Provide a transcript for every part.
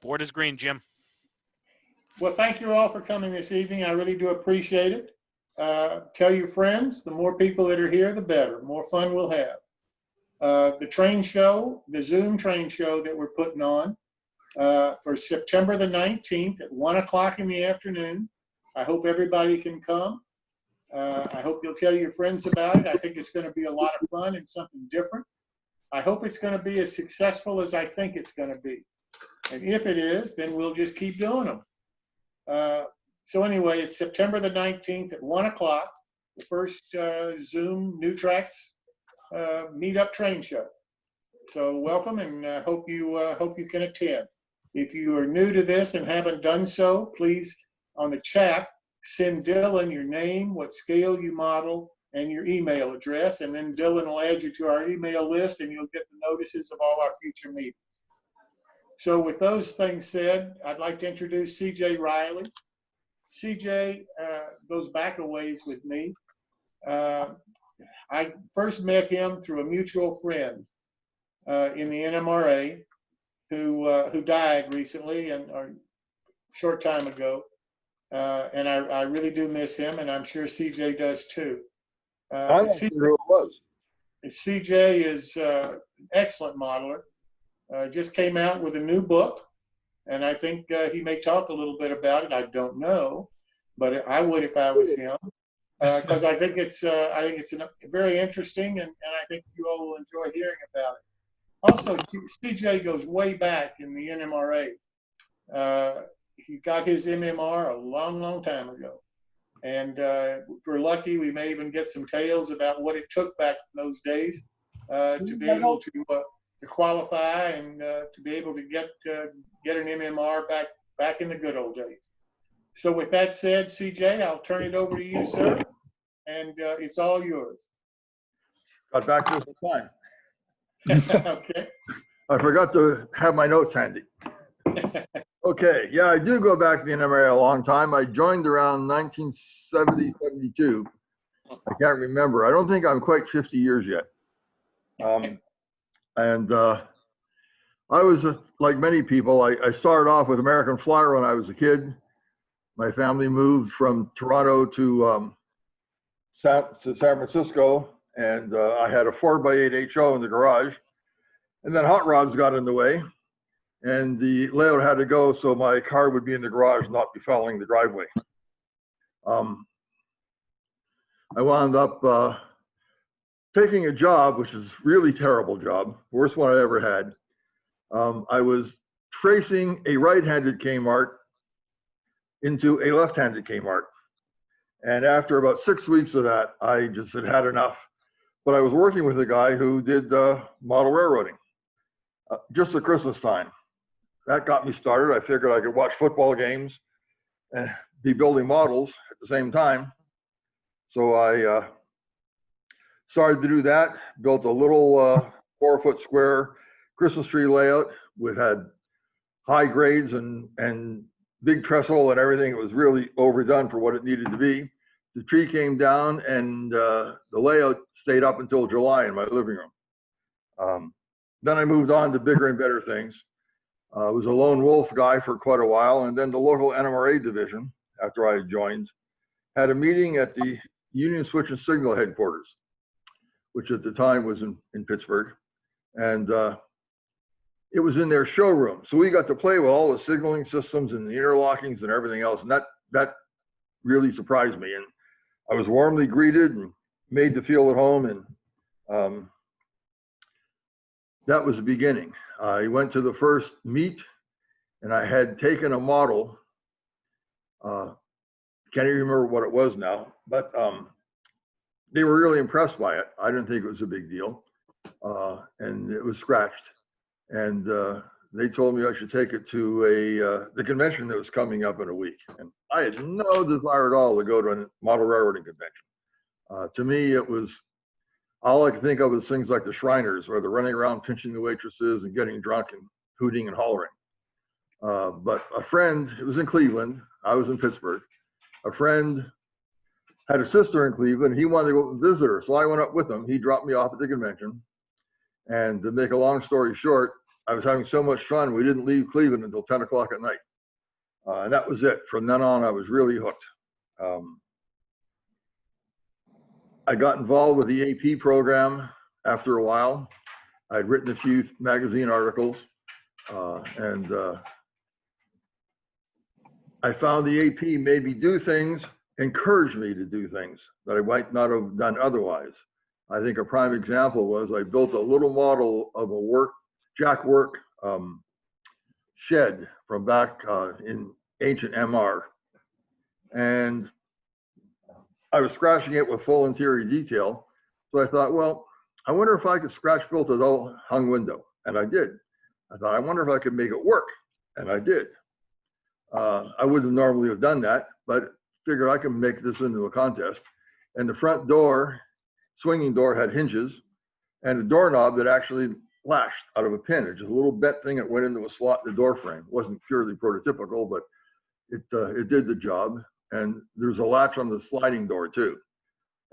Board is green, Jim. Well, thank you all for coming this evening. I really do appreciate it. Tell your friends. The more people that are here, the better. The more fun we'll have. The train show, the Zoom train show that we're putting on for September the 19th at 1 o'clock in the afternoon. I hope everybody can come. I hope you'll tell your friends about it. I think it's going to be a lot of fun and something different. I hope it's going to be as successful as I think it's going to be. And if it is, then we'll just keep doing them. So anyway, it's September the 19th at 1 o'clock, the first Zoom New Tracks Meetup train show. So welcome, and hope you can attend. If you are new to this and haven't done so, please, on the chat, send Dylan your name, what scale you model, and your email address, and then Dylan will add you to our email list, and you'll get the notices of all our future meetings. So with those things said, I'd like to introduce C.J. Riley. C.J. goes back a ways with me. I first met him through a mutual friend in the NMRA who died recently and or a short time ago. And I really do miss him, and I'm sure CJ does too. I don't know who it was. CJ is an excellent modeler. Just came out with a new book, and I think he may talk a little bit about it. I don't know, but I would if I was him, because I think it's very interesting, and I think you all will enjoy hearing about it. Also, CJ goes way back in the NMRA. He got his MMR a long time ago. And if we're lucky, we may even get some tales about what it took back in those days to be able to qualify and to be able to get an MMR back in the good old days. So with that said, CJ, I'll turn it over to you, sir, and it's all yours. Got back just in time. Okay. I forgot to have my notes handy. Okay, yeah, I do go back to the NMRA a long time. I joined around 1970, 72. I can't remember. I don't think I'm quite 50 years yet. I was, like many people, I started off with American Flyer when I was a kid. My family moved from Toronto to San Francisco, and I had a 4x8 HO in the garage. And then hot rods got in the way, and the layout had to go so my car would be in the garage, not be following the driveway. I wound up taking a job, which is a really terrible job, worst one I ever had. I was tracing a right-handed Kmart into a left-handed Kmart. And after about 6 weeks of that, I just had enough. But I was working with a guy who did model railroading just at Christmas time. That got me started. I figured I could watch football games and be building models at the same time. So I started to do that, built a little 4-foot square Christmas tree layout. We had high grades and big trestle and everything. It was really overdone for what it needed to be. The tree came down, and the layout stayed up until July in my living room. Then I moved on to bigger and better things. I was a lone wolf guy for quite a while, and then the local NMRA division, after I had joined, had a meeting at the Union Switch and Signal headquarters, which at the time was in Pittsburgh. And it was in their showroom. So we got to play with all the signaling systems and the interlockings and everything else. And that really surprised me. And I was warmly greeted and made to feel at home. And that was the beginning. I went to the first meet, and I had taken a model. Can't even remember what it was now, but they were really impressed by it. I didn't think it was a big deal, and it was scratched. And they told me I should take it to the convention that was coming up in a week. And I had no desire at all to go to a model railroading convention. To me, it was, all I could think of was things like the Shriners, where they're running around pinching the waitresses and getting drunk and hooting and hollering. But a friend, it was in Cleveland, I was in Pittsburgh. A friend had a sister in Cleveland. He wanted to go visit her, so I went up with him. He dropped me off at the convention. And to make a long story short, I was having so much fun, we didn't leave Cleveland until 10 o'clock at night. And that was it. From then on, I was really hooked. I got involved with the AP program after a while. I'd written a few magazine articles, and I found the AP made me do things, encouraged me to do things that I might not have done otherwise. I think a prime example was I built a little model of a jack work shed from back in ancient MR. And I was scratching it with full interior detail. So I thought, well, I wonder if I could scratch build a little hung window. And I did. I thought, I wonder if I could make it work. And I did. I wouldn't normally have done that, but figured I can make this into a contest. And the front door, swinging door, had hinges and a doorknob that actually latched out of a pin. It's just a little bent thing that went into a slot in the door frame. It wasn't purely prototypical, but it did the job. And there's a latch on the sliding door too.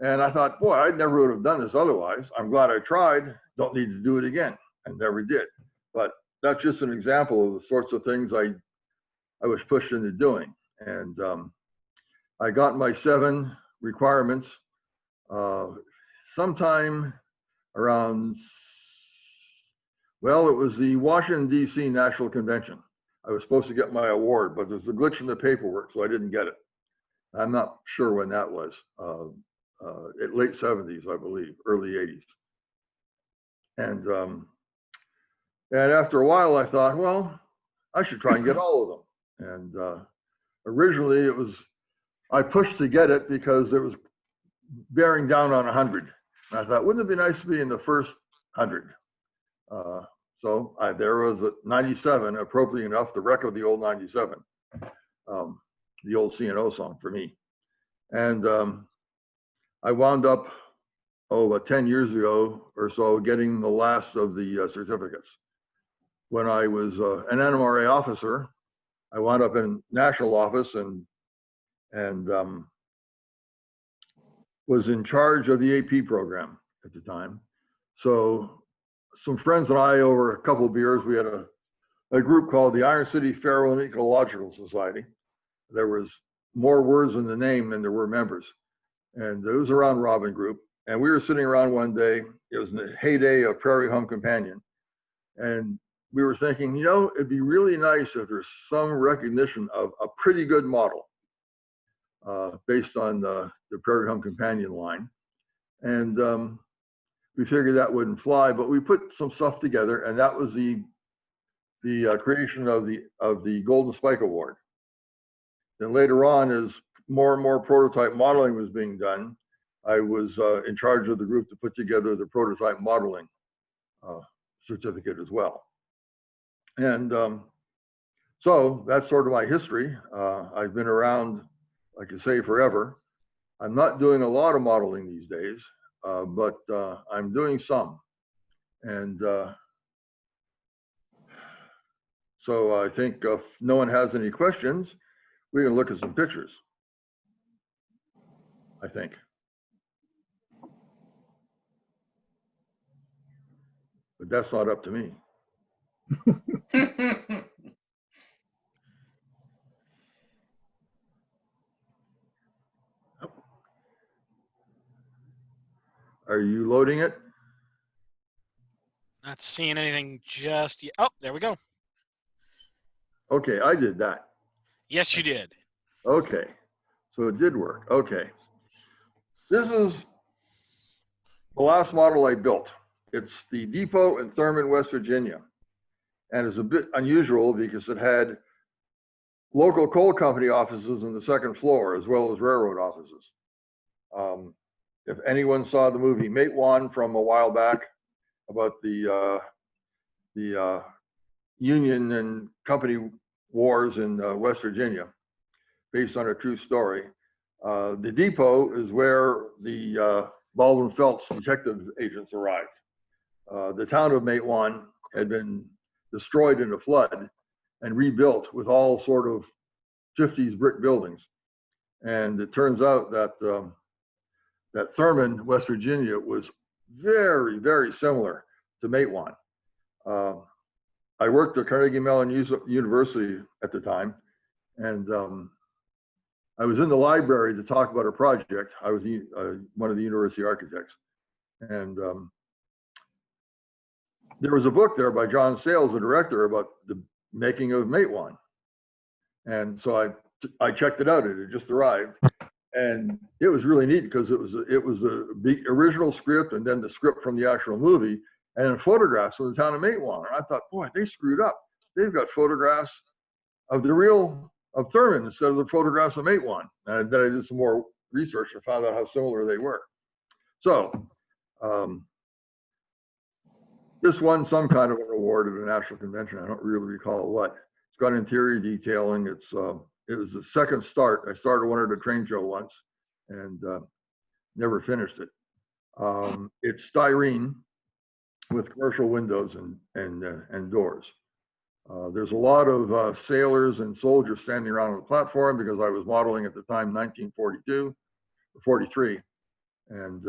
And I thought, boy, I never would have done this otherwise. I'm glad I tried. Don't need to do it again. And never did. But that's just an example of the sorts of things I was pushed into doing. And I got my 7 requirements sometime around, well, it was the Washington, D.C. National Convention. I was supposed to get my award, but there's a glitch in the paperwork, so I didn't get it. I'm not sure when that was. Late 70s, I believe, early 80s. And after a while, I thought, well, I should try and get all of them. And originally, I pushed to get it because it was bearing down on 100. And I thought, wouldn't it be nice to be in the first 100? So there was a 97, appropriately enough, the wreck of the old 97, the old C&O song for me. And I wound up, about 10 years ago or so, getting the last of the certificates. When I was an NMRA officer, I wound up in national office and was in charge of the AP program at the time. So some friends and I, over a couple of beers, we had a group called the Iron City Faro and Ecological Society. There was more words in the name than there were members. And it was a round robin group. And we were sitting around one day, it was in the heyday of Prairie Home Companion. And we were thinking, you know, it'd be really nice if there's some recognition of a pretty good model based on the Prairie Home Companion line. And we figured that wouldn't fly, but we put some stuff together, and that was the creation of the Golden Spike Award. Then later on, as more and more prototype modeling was being done, I was in charge of the group to put together the prototype modeling certificate as well. And so that's sort of my history. I've been around, like I say, forever. I'm not doing a lot of modeling these days, but I'm doing some. And so I think if no one has any questions, we can look at some pictures, I think. But that's not up to me. Are you loading it? Not seeing anything just yet. Oh, there we go. Okay, I did that. Yes, you did. Okay, so it did work. Okay. This is the last model I built. It's the depot in Thurman, West Virginia. And it's a bit unusual because it had local coal company offices on the second floor, as well as railroad offices. If anyone saw the movie Matewan from a while back about the Union and Company wars in West Virginia, based on a true story, the depot is where the Baldwin Phelps detective agents arrived. The town of Matewan had been destroyed in a flood and rebuilt with all sort of 50s brick buildings. And it turns out that that Thurman, West Virginia, was very, very similar to Matewan. I worked at Carnegie Mellon University at the time, and I was in the library to talk about a project. I was one of the university architects, and there was a book there by John Sayles, the director, about the making of Matewan. And so I checked it out. It had just arrived, and it was really neat because it was the original script and then the script from the actual movie and photographs of the town of Matewan. And I thought, boy, they screwed up. They've got photographs of Thurman instead of the photographs of Matewan. And then I did some more research and found out how similar they were. So this won some kind of an award at a national convention. I don't really recall what. It's got interior detailing. It was the second start. I started one at a train show once and never finished it. It's styrene with commercial windows and doors. There's a lot of sailors and soldiers standing around on the platform because I was modeling at the time 1942 or 43, and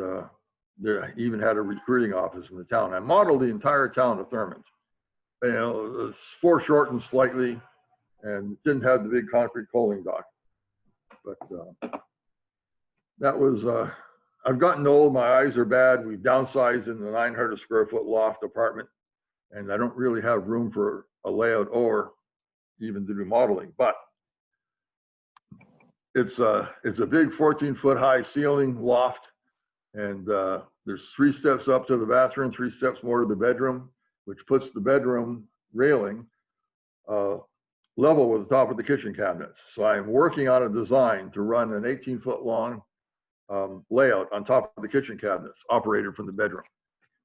they even had a recruiting office in the town. I modeled the entire town of Thurmond. You know, it was foreshortened slightly and didn't have the big concrete coaling dock. But that was, I've gotten old, my eyes are bad. We've downsized in the 900 square foot loft apartment, and I don't really have room for a layout or even to do modeling. But it's a big 14-foot high ceiling loft, and there's 3 steps up to the bathroom, 3 steps more to the bedroom, which puts the bedroom railing level with the top of the kitchen cabinets. So I'm working on a design to run an 18-foot long layout on top of the kitchen cabinets, operated from the bedroom.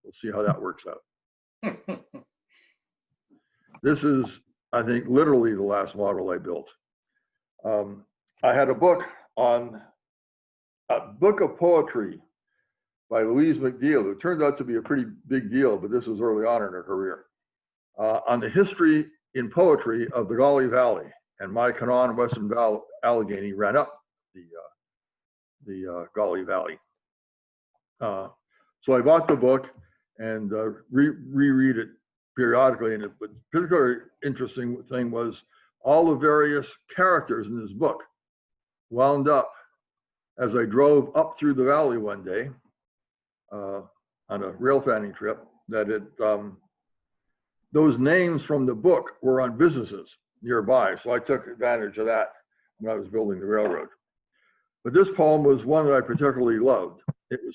We'll see how that works out. This is, I think, literally the last model I built. I had a book of poetry by Louise McNeill. It turned out to be a pretty big deal, but this was early on in her career, on the history in poetry of the Gauley Valley. And my Canaan Western Allegheny ran up the Gauley Valley. So I bought the book and reread it periodically. And the particularly interesting thing was all the various characters in this book wound up as I drove up through the valley one day on a rail fanning trip, that those names from the book were on businesses nearby. So I took advantage of that when I was building the railroad. But this poem was one that I particularly loved. It was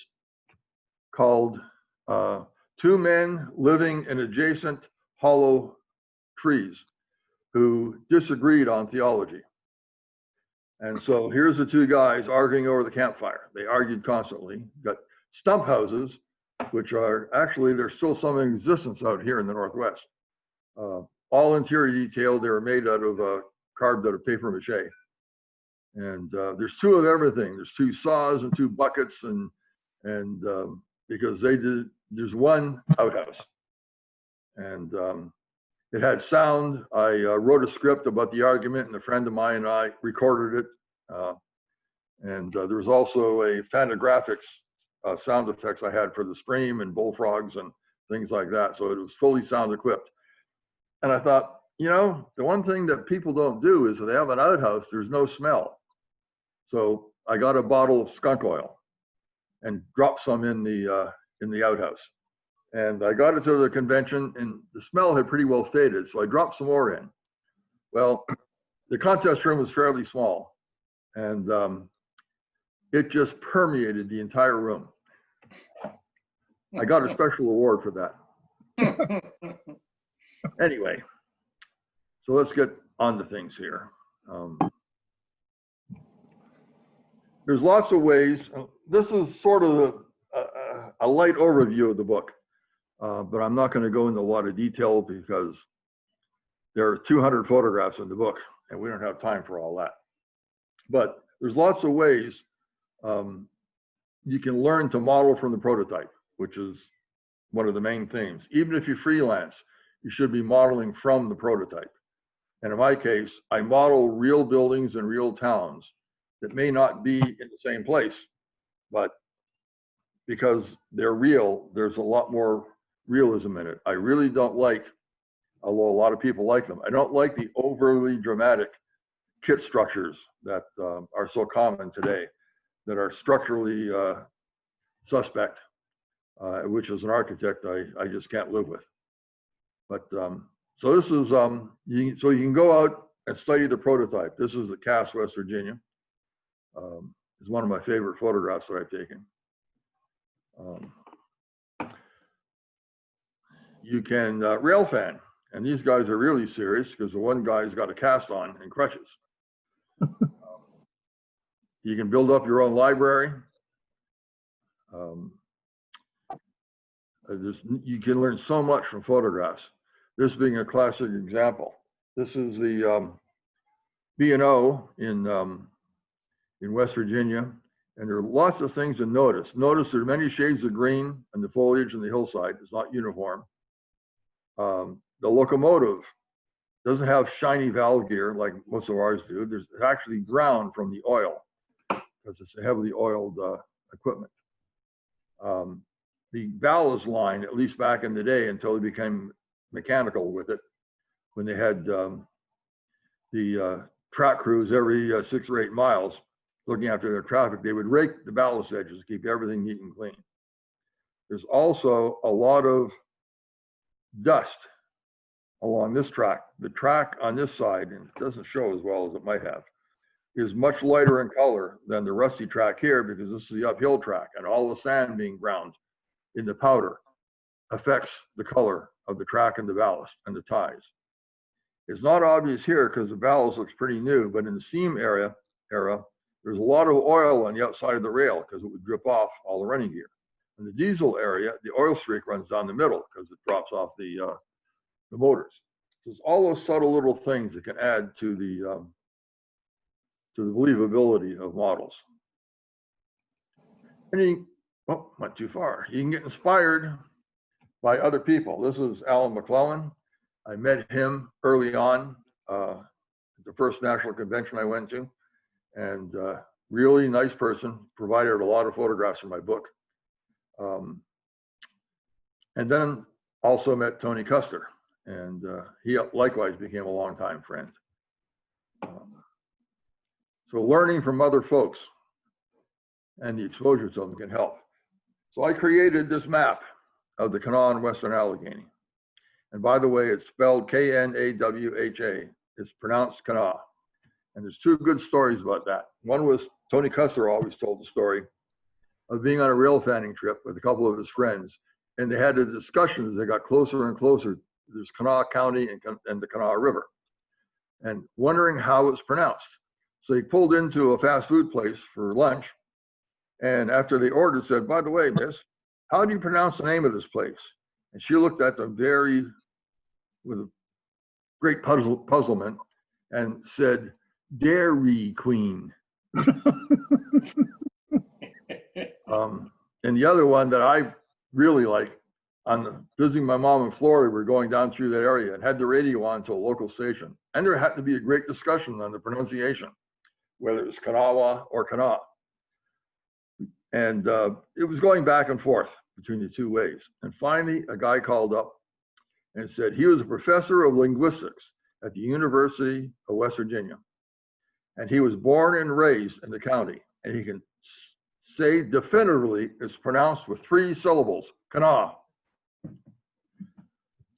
called 2 Men Living in Adjacent Hollow Trees Who Disagreed on Theology. And so here's the 2 guys arguing over the campfire. They argued constantly. Got stump houses, which are actually, there's still some in existence out here in the Northwest. All interior detail. They were made out of, carved out of paper mache. And there's 2 of everything. There's 2 saws and 2 buckets, and because there's 1 outhouse. And it had sound. I wrote a script about the argument, and a friend of mine and I recorded it. And there was also a Fantagraphics sound effects I had for the scream and bullfrogs and things like that. So it was fully sound equipped. And I thought, you know, the one thing that people don't do is if they have an outhouse, there's no smell. So I got a bottle of skunk oil and dropped some in the outhouse. And I got it to the convention, and the smell had pretty well faded. So I dropped some more in. Well, the contest room was fairly small, and it just permeated the entire room. I got a special award for that. Anyway, so let's get on to things here. There's lots of ways. This is sort of a light overview of the book, but I'm not going to go into a lot of detail because there are 200 photographs in the book, and we don't have time for all that. But there's lots of ways you can learn to model from the prototype, which is one of the main themes. Even if you freelance, you should be modeling from the prototype. And in my case, I model real buildings and real towns that may not be in the same place, but because they're real, there's a lot more realism in it. I really don't like although a lot of people like them. I don't like the overly dramatic kit structures that are so common today, that are structurally suspect, which as an architect, I just can't live with. But so this is, so you can go out and study the prototype. This is the Cass, West Virginia. It's one of my favorite photographs that I've taken. You can rail fan, and these guys are really serious because the one guy's got a cast on and crutches. You can build up your own library. You can learn so much from photographs. This being a classic example. This is the B&O in West Virginia, and there are lots of things to notice. Notice there are many shades of green and the foliage in the hillside. It's not uniform. The locomotive doesn't have shiny valve gear like most of ours do. There's actually ground from the oil because it's a heavily oiled equipment. The ballast line, at least back in the day, until they became mechanical with it, when they had the track crews every 6 or 8 miles looking after their traffic, they would rake the ballast edges to keep everything neat and clean. There's also a lot of dust along this track. The track on this side, and it doesn't show as well as it might have, is much lighter in color than the rusty track here, because this is the uphill track, and all the sand being ground in the powder affects the color of the track and the ballast and the ties. It's not obvious here because the ballast looks pretty new, but in the steam era, there's a lot of oil on the outside of the rail because it would drip off all the running gear. In the diesel area, the oil streak runs down the middle because it drops off the motors. So it's all those subtle little things that can add to the believability of models. And went too far. You can get inspired by other people. This is Alan McClellan. I met him early on at the first national convention I went to, and really nice person, provided a lot of photographs in my book. And then also met Tony Custer, and he likewise became a longtime friend. So learning from other folks and the exposure to them can help. So I created this map of the Kanawha and Western Allegheny. And by the way, it's spelled K-N-A-W-H-A. It's pronounced Kanawha. And there's 2 good stories about that. One was Tony Custer always told the story of being on a rail fanning trip with a couple of his friends. And they had a discussion as they got closer and closer. There's Kanawha County and the Kanawha River, and wondering how it's pronounced. So he pulled into a fast food place for lunch. And after they ordered, said, "By the way, miss, how do you pronounce the name of this place?" And she looked at them with a great puzzlement and said, "Dairy Queen." And the other one that I really like, visiting my mom in Florida, we're going down through that area and had the radio on to a local station. And there had to be a great discussion on the pronunciation, whether it's Kanawha or Kanawha. And it was going back and forth between the 2 ways. And finally, a guy called up and said he was a professor of linguistics at the University of West Virginia. And he was born and raised in the county. And he can say definitively it's pronounced with 3 syllables, Kanawha.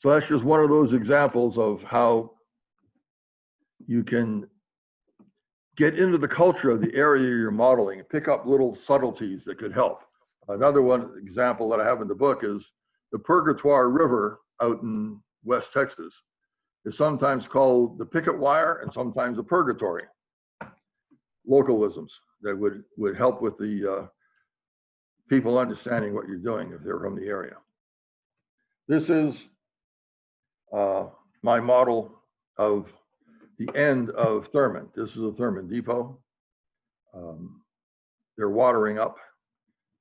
So that's just one of those examples of how you can get into the culture of the area you're modeling and pick up little subtleties that could help. Another one example that I have in the book is the Purgatoire River out in West Texas is sometimes called the picket wire and sometimes the purgatory. Localisms that would help with the people understanding what you're doing if they're from the area. This is my model of the end of Thurmond. This is a Thurmond depot. They're watering up.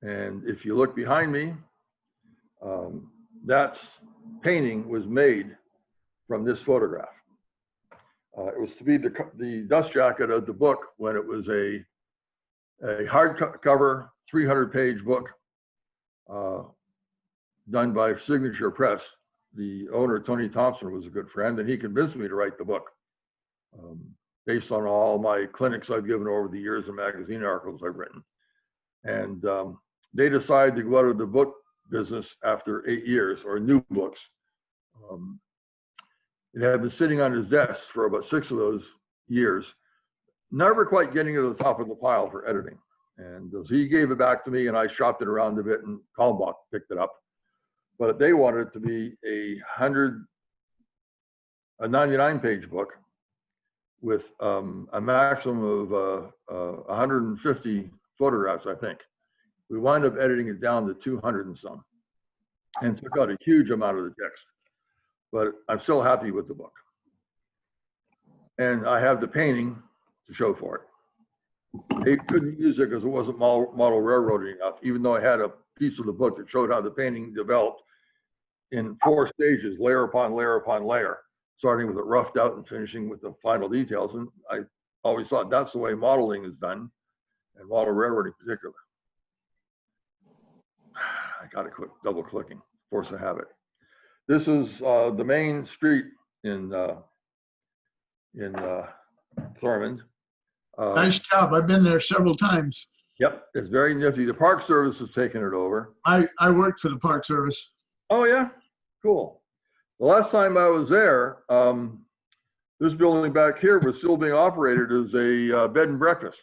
And if you look behind me, that painting was made from this photograph. It was to be the dust jacket of the book when it was a hardcover 300-page book done by Signature Press the owner, Tony Thompson, was a good friend, and he convinced me to write the book based on all my clinics I've given over the years and magazine articles I've written. And they decided to go out of the book business after 8 years, or new books. It had been sitting on his desk for about 6 of those years, never quite getting to the top of the pile for editing. And so he gave it back to me, and I shopped it around a bit, and Kalmbach picked it up. But they wanted it to be a 99-page book with a maximum of 150 photographs, I think. We wound up editing it down to 200 and some, and took out a huge amount of the text. But I'm still happy with the book. And I have the painting to show for it. They couldn't use it because it wasn't model railroading enough, even though I had a piece of the book that showed how the painting developed in 4 stages, layer upon layer upon layer, starting with it roughed out and finishing with the final details. And I always thought that's the way modeling is done, and model railroading in particular. I got to quit double clicking, force of habit. This is the main street in Thurmond. Nice job. I've been there several times. Yep, it's very nifty. The Park Service has taken it over. I worked for the Park Service. Oh yeah, cool. The last time I was there, this building back here was still being operated as a bed and breakfast.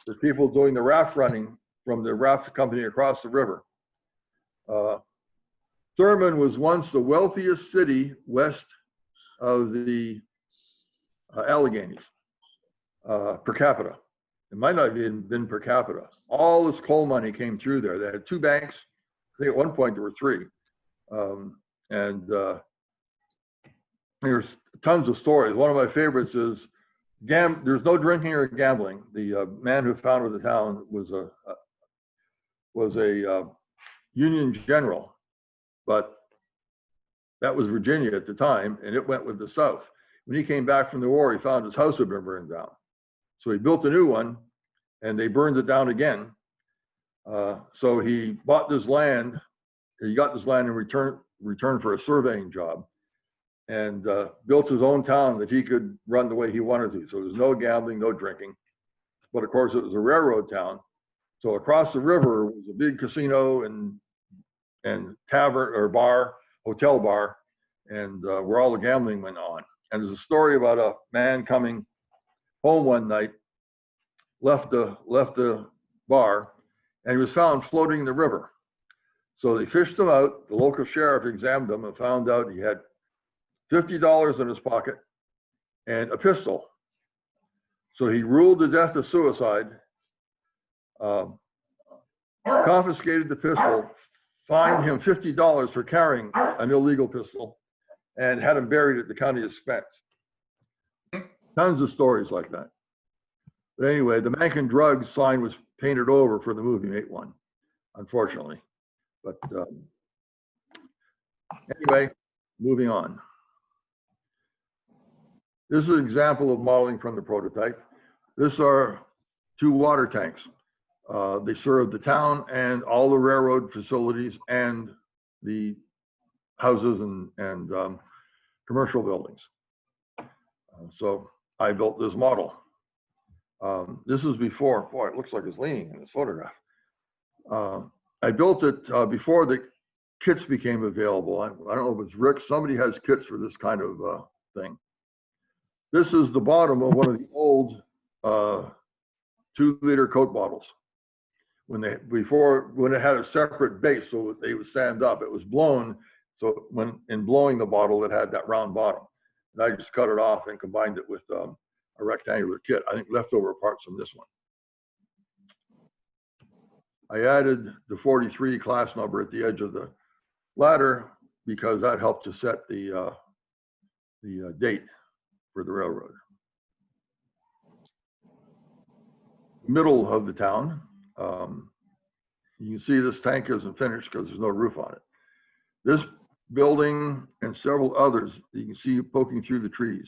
There's people doing the raft running from the raft company across the river. Thurmond was once the wealthiest city west of the Alleghenies per capita. It might not have even been per capita. All this coal money came through there. They had 2 banks. I think at one point there were 3. There's tons of stories. One of my favorites is there's no drinking or gambling. The man who founded the town was a Union general, but that was Virginia at the time, and it went with the South. When he came back from the war, he found his house had been burned down. So he built a new one, and they burned it down again. So he bought this land. He got this land in return for a surveying job, and built his own town that he could run the way he wanted to. So there's no gambling, no drinking. But of course, it was a railroad town. So across the river was a big casino and tavern or bar, hotel bar, and where all the gambling went on. And there's a story about a man coming home one night, left the bar, and he was found floating in the river. So they fished him out. The local sheriff examined him and found out he had $50 in his pocket and a pistol. So he ruled the death a suicide, confiscated the pistol, fined him $50 for carrying an illegal pistol, and had him buried at the county expense. Tons of stories like that. But anyway, the Mankin Drugs sign was painted over for the movie Mate One, unfortunately. But anyway, moving on. This is an example of modeling from the prototype. These are 2 water tanks. They serve the town and all the railroad facilities and the houses and commercial buildings. So I built this model. This is before, boy, it looks like it's leaning in this photograph. I built it before the kits became available. I don't know if it's Rick, somebody has kits for this kind of thing. This is the bottom of one of the old 2-liter Coke bottles. When it had a separate base, so they would stand up. It was blown, so when in blowing the bottle, it had that round bottom. And I just cut it off and combined it with a rectangular kit. I think leftover parts from this one. I added the 43 class number at the edge of the ladder because that helped to set the date for the railroad. Middle of the town. You can see this tank isn't finished because there's no roof on it. This building and several others you can see poking through the trees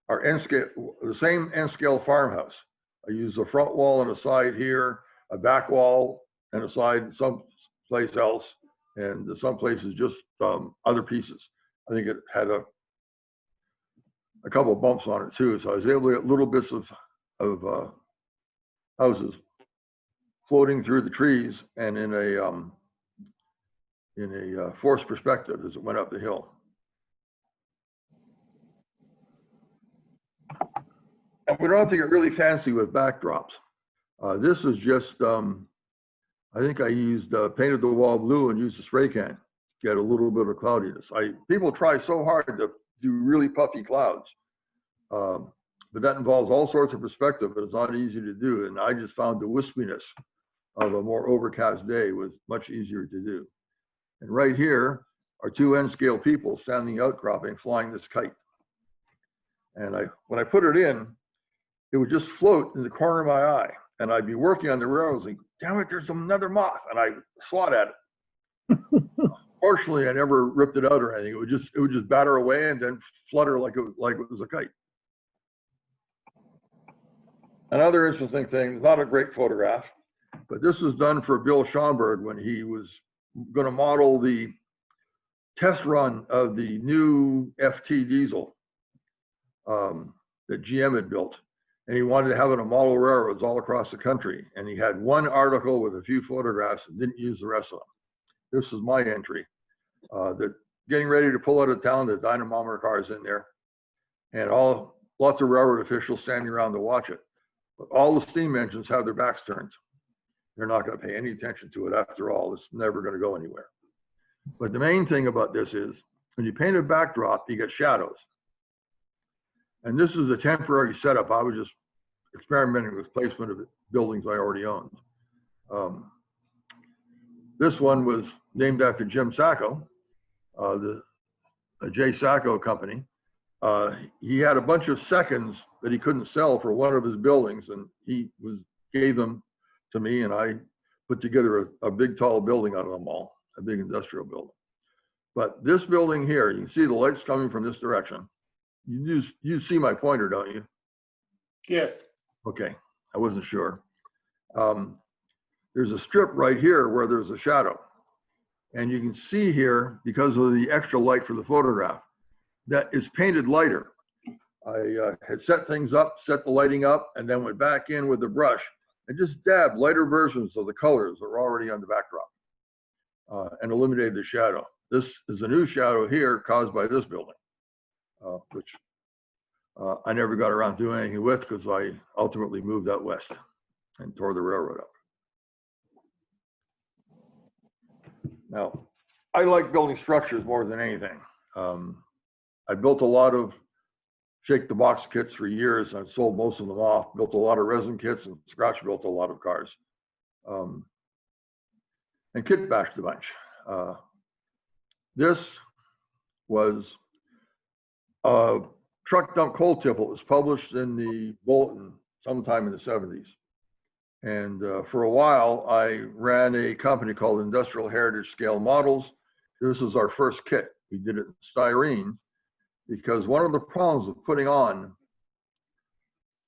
are N-scale, the same N-scale farmhouse. I use a front wall and a side here, a back wall and a side someplace else, and some places just other pieces. I think it had a couple of bumps on it too. So I was able to get little bits of houses floating through the trees and in a forced perspective as it went up the hill. And we don't have to get really fancy with backdrops. This is just, I think I used painted the wall blue and used a spray can to get a little bit of cloudiness. People try so hard to do really puffy clouds, but that involves all sorts of perspective, but it's not easy to do. And I just found the wispiness of a more overcast day was much easier to do. And right here are two N-scale people standing outcropping, flying this kite. And when I put it in, it would just float in the corner of my eye. And I'd be working on the rails, like, damn it, there's another moth. And I swat at it. Fortunately, I never ripped it out or anything. It would just batter away and then flutter like it was a kite. Another interesting thing, not a great photograph, but this was done for Bill Schomburg when he was going to model the test run of the new FT diesel that GM had built. And he wanted to have it on model railroads all across the country. And he had one article with a few photographs and didn't use the rest of them. This is my entry. They're getting ready to pull out of town, the dynamometer cars in there, and lots of railroad officials standing around to watch it. But all the steam engines have their backs turned. They're not going to pay any attention to it. After all, it's never going to go anywhere. But the main thing about this is when you paint a backdrop, you get shadows. And this is a temporary setup. I was just experimenting with placement of buildings I already owned. This one was named after Jim Sacco, the J. Sacco company. He had a bunch of seconds that he couldn't sell for one of his buildings, and he gave them to me, and I put together a big, tall building out of them all, a big industrial building. But this building here, you can see the lights coming from this direction. You see my pointer, don't you? Yes. Okay, I wasn't sure. There's a strip right here where there's a shadow. And you can see here, because of the extra light for the photograph, that it's painted lighter. I had set things up, set the lighting up, and then went back in with the brush and just dabbed lighter versions of the colors that were already on the backdrop and eliminated the shadow. This is a new shadow here caused by this building, which I never got around doing anything with because I ultimately moved out west and tore the railroad up. Now, I like building structures more than anything. I built a lot of shake the box kits for years. I've sold most of them off, built a lot of resin kits, and scratch built a lot of cars. And kit bashed a bunch. This was a truck dump coal tip. It was published in the Bulletin sometime in the 70s. And for a while, I ran a company called Industrial Heritage Scale Models. This was our first kit. We did it in styrene because one of the problems with putting on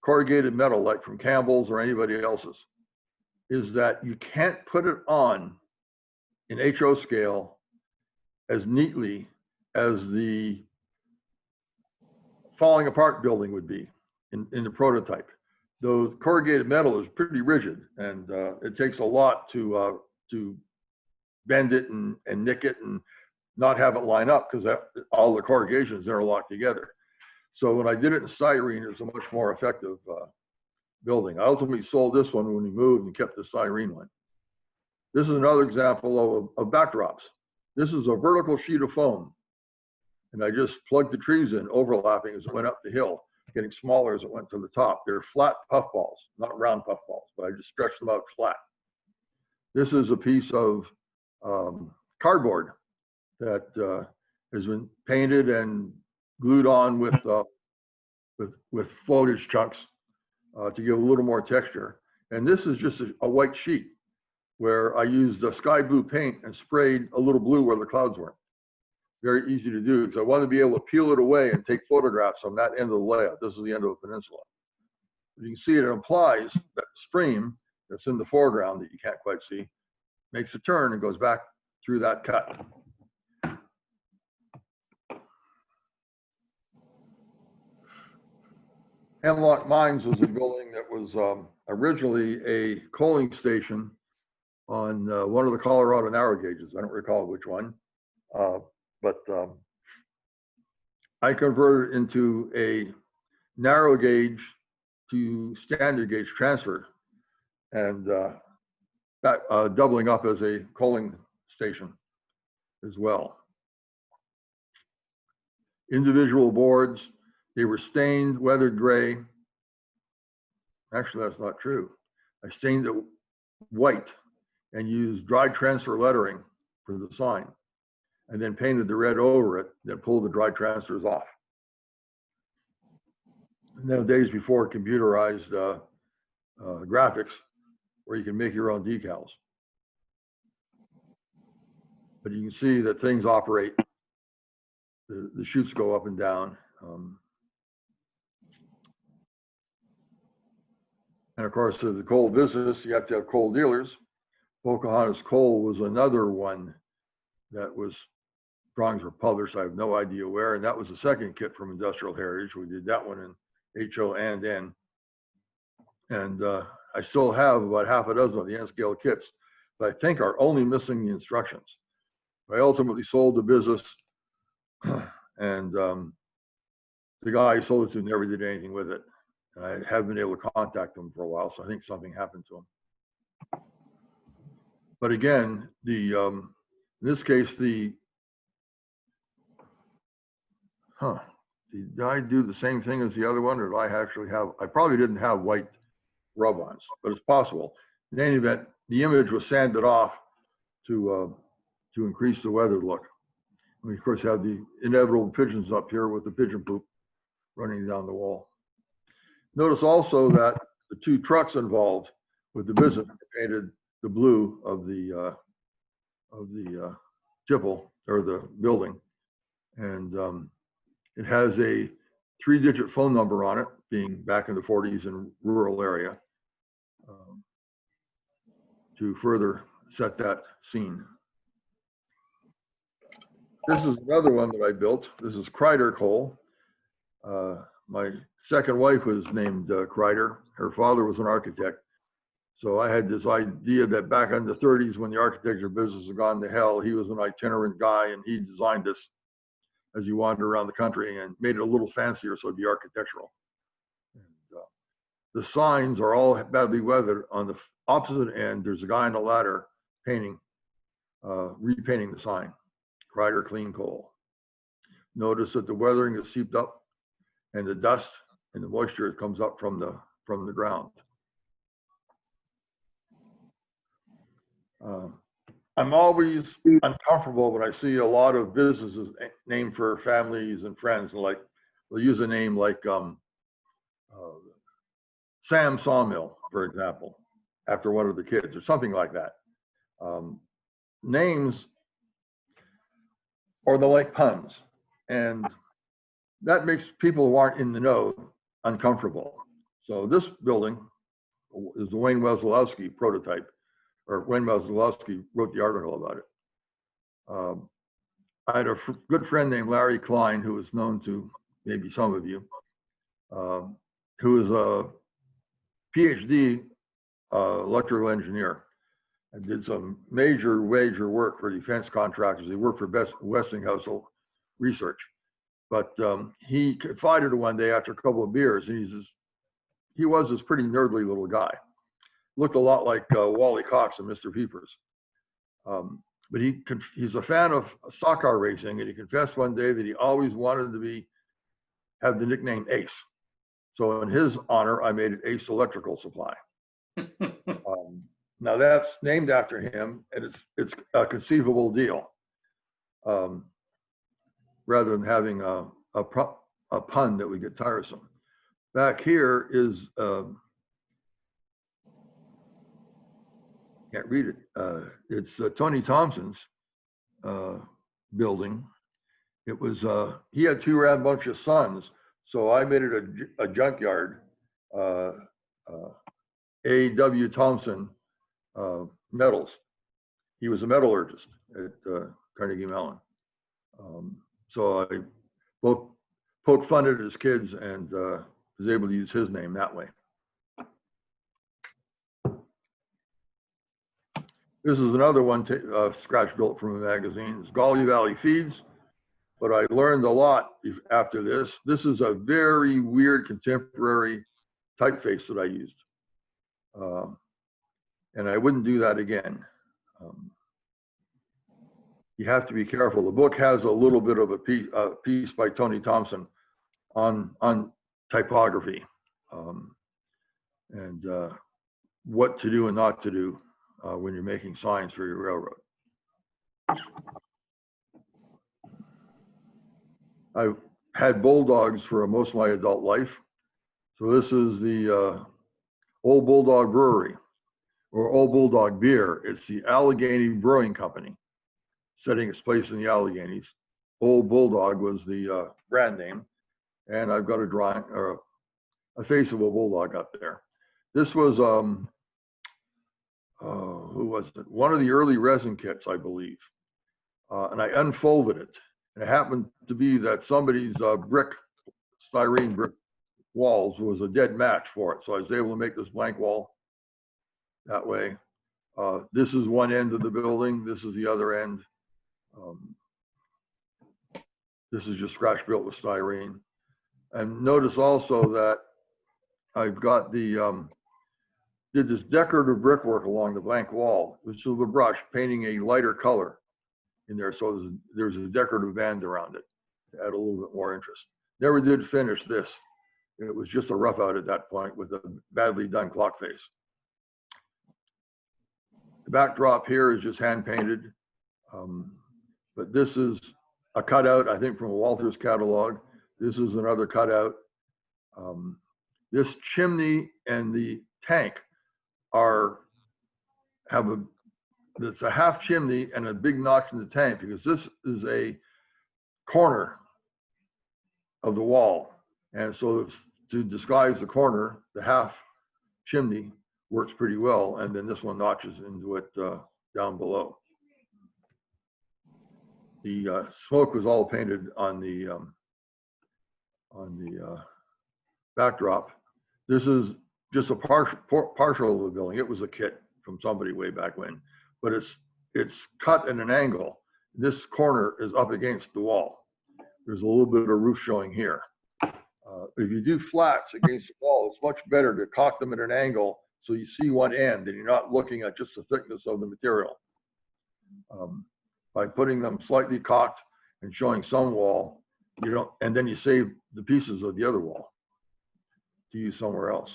corrugated metal, like from Campbell's or anybody else's, is that you can't put it on in HO scale as neatly as the falling apart building would be in the prototype. Though corrugated metal is pretty rigid, and it takes a lot to bend it and nick it and not have it line up because all the corrugations are interlocked together. So when I did it in styrene, it was a much more effective building. I ultimately sold this one when we moved and kept the styrene one. This is another example of backdrops. This is a vertical sheet of foam, and I just plugged the trees in, overlapping as it went up the hill, getting smaller as it went to the top. They're flat puffballs, not round puffballs, but I just stretched them out flat. This is a piece of cardboard that has been painted and glued on with foliage chunks to give a little more texture. And this is just a white sheet where I used sky blue paint and sprayed a little blue where the clouds weren't. Very easy to do because I wanted to be able to peel it away and take photographs on that end of the layout. This is the end of a peninsula. You can see it implies that stream that's in the foreground that you can't quite see makes a turn and goes back through that cut. Hemlock Mines was a building that was originally a coaling station on one of the Colorado narrow gauges. I don't recall which one, but I converted it into a narrow gauge to standard gauge transfer, and that doubling up as a coaling station as well. Individual boards, they were stained, weathered gray. Actually, that's not true. I stained it white and used dry transfer lettering for the sign, and then painted the red over it, then pulled the dry transfers off. And then days before computerized graphics, where you can make your own decals. But you can see that things operate. The chutes go up and down. And of course, as a coal business, you have to have coal dealers. Pocahontas Coal was another one that was, drawings were published, I have no idea where, and that was the second kit from Industrial Heritage. We did that one in HO and N. And I still have about half a dozen of the N-scale kits that I think are only missing the instructions. I ultimately sold the business, and the guy I sold it to never did anything with it. And I haven't been able to contact him for a while, so I think something happened to him. But again, in this case, did I do the same thing as the other one, or did I actually have, I probably didn't have white rub-ons, but it's possible. In any event, the image was sanded off to increase the weathered look. We, of course, have the inevitable pigeons up here with the pigeon poop running down the wall. Notice also that the two trucks involved with the business painted the blue of the tipple, or the building. And it has a 3-digit phone number on it, being back in the 40s in rural area, to further set that scene. This is another one that I built. This is Kreider coal. My second wife was named Kreider. Her father was an architect. So I had this idea that back in the 30s, when the architecture business had gone to hell, he was an itinerant guy, and he designed this as you wander around the country and made it a little fancier so it'd be architectural. And, the signs are all badly weathered. On the opposite end, there's a guy on a ladder painting, repainting the sign, Kreider clean coal. Notice that the weathering is seeped up, and the dust and the moisture comes up from the ground. I'm always uncomfortable when I see a lot of businesses named for families and friends, like they'll use a name like Sam Sawmill, for example, after one of the kids, or something like that. Names are like puns, and that makes people who aren't in the know uncomfortable. So this building is the Wayne Wesolowski prototype, or Wayne Wesolowski wrote the article about it. I had a good friend named Larry Klein, who is known to maybe some of you, who is a PhD electrical engineer, and did some major work for defense contractors. He worked for Westinghouse Research. But he confided one day after a couple of beers, and he was this pretty nerdly little guy. Looked a lot like Wally Cox and Mr. Peepers. But he's a fan of stock car racing, and he confessed one day that he always wanted to have the nickname Ace. So in his honor, I made it Ace Electrical Supply. Now that's named after him, and it's a conceivable deal. Rather than having a pun that would get tiresome. Back here is, can't read it. It's Tony Thompson's building. It was, he had 2 rambunctious sons, so I made it a junkyard. A.W. Thompson Metals. He was a metallurgist at Carnegie Mellon. So I poke fun at his kids and was able to use his name that way. This is another one scratch built from a magazine. It's Gauley Valley Feeds, but I learned a lot after this. This is a very weird contemporary typeface that I used. And I wouldn't do that again. You have to be careful. The book has a little bit of a piece by Tony Thompson on typography and what to do and not to do when you're making signs for your railroad. I've had bulldogs for most of my adult life. So this is the Old Bulldog Brewery, or Old Bulldog Beer. It's the Allegheny Brewing Company, setting its place in the Alleghenies. Old Bulldog was the brand name, and I've got a drawing or a face of a bulldog up there. This was who was it? One of the early resin kits, I believe, and I unfolded it, and it happened to be that somebody's styrene brick walls was a dead match for it, so I was able to make this blank wall that way. This is one end of the building. This is the other end. This is just scratch built with styrene. And notice also that I've got the, did this decorative brickwork along the blank wall, which is with a brush, painting a lighter color in there. So there's a decorative band around it to add a little bit more interest. Never did finish this. It was just a rough out at that point with a badly done clock face. The backdrop here is just hand painted. But this is a cutout, I think, from a Walters catalog. This is another cutout. This chimney and the tank it's a half chimney and a big notch in the tank, because this is a corner of the wall. And so to disguise the corner, the half chimney works pretty well. And then this one notches into it down below. The smoke was all painted on the backdrop. This is just a partial of the building. It was a kit from somebody way back when, but it's cut at an angle. This corner is up against the wall. There's a little bit of roof showing here. If you do flats against the wall, it's much better to cock them at an angle so you see one end and you're not looking at just the thickness of the material. By putting them slightly cocked and showing some wall, and then you save the pieces of the other wall to use somewhere else.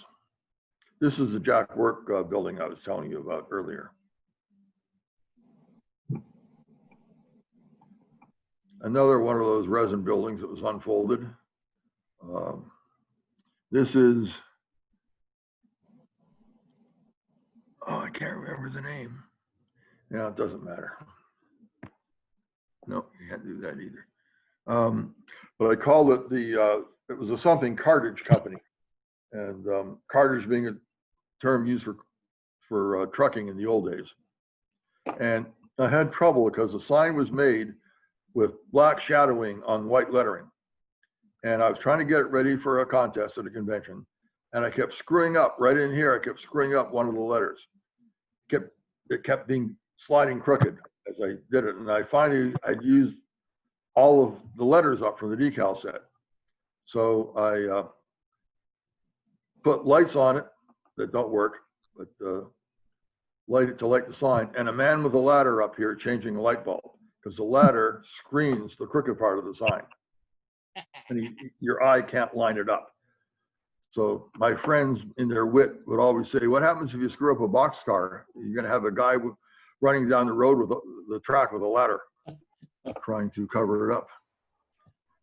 This is the Jack Work building I was telling you about earlier. Another one of those resin buildings that was unfolded. This is, I can't remember the name. Yeah, it doesn't matter. No, you can't do that either. But I called it it was a something cartage company. And cartage being a term used for trucking in the old days. And I had trouble because the sign was made with black shadowing on white lettering. And I was trying to get it ready for a contest at a convention. And I kept screwing up right in here. I kept screwing up one of the letters. It kept being sliding crooked as I did it. And I'd used all of the letters up from the decal set. So I put lights on it that don't work, but light it to light the sign, and a man with a ladder up here changing a light bulb, because the ladder screens the crooked part of the sign. And your eye can't line it up. So my friends in their wit would always say, what happens if you screw up a boxcar? You're gonna have a guy running down the road with the track with a ladder, trying to cover it up.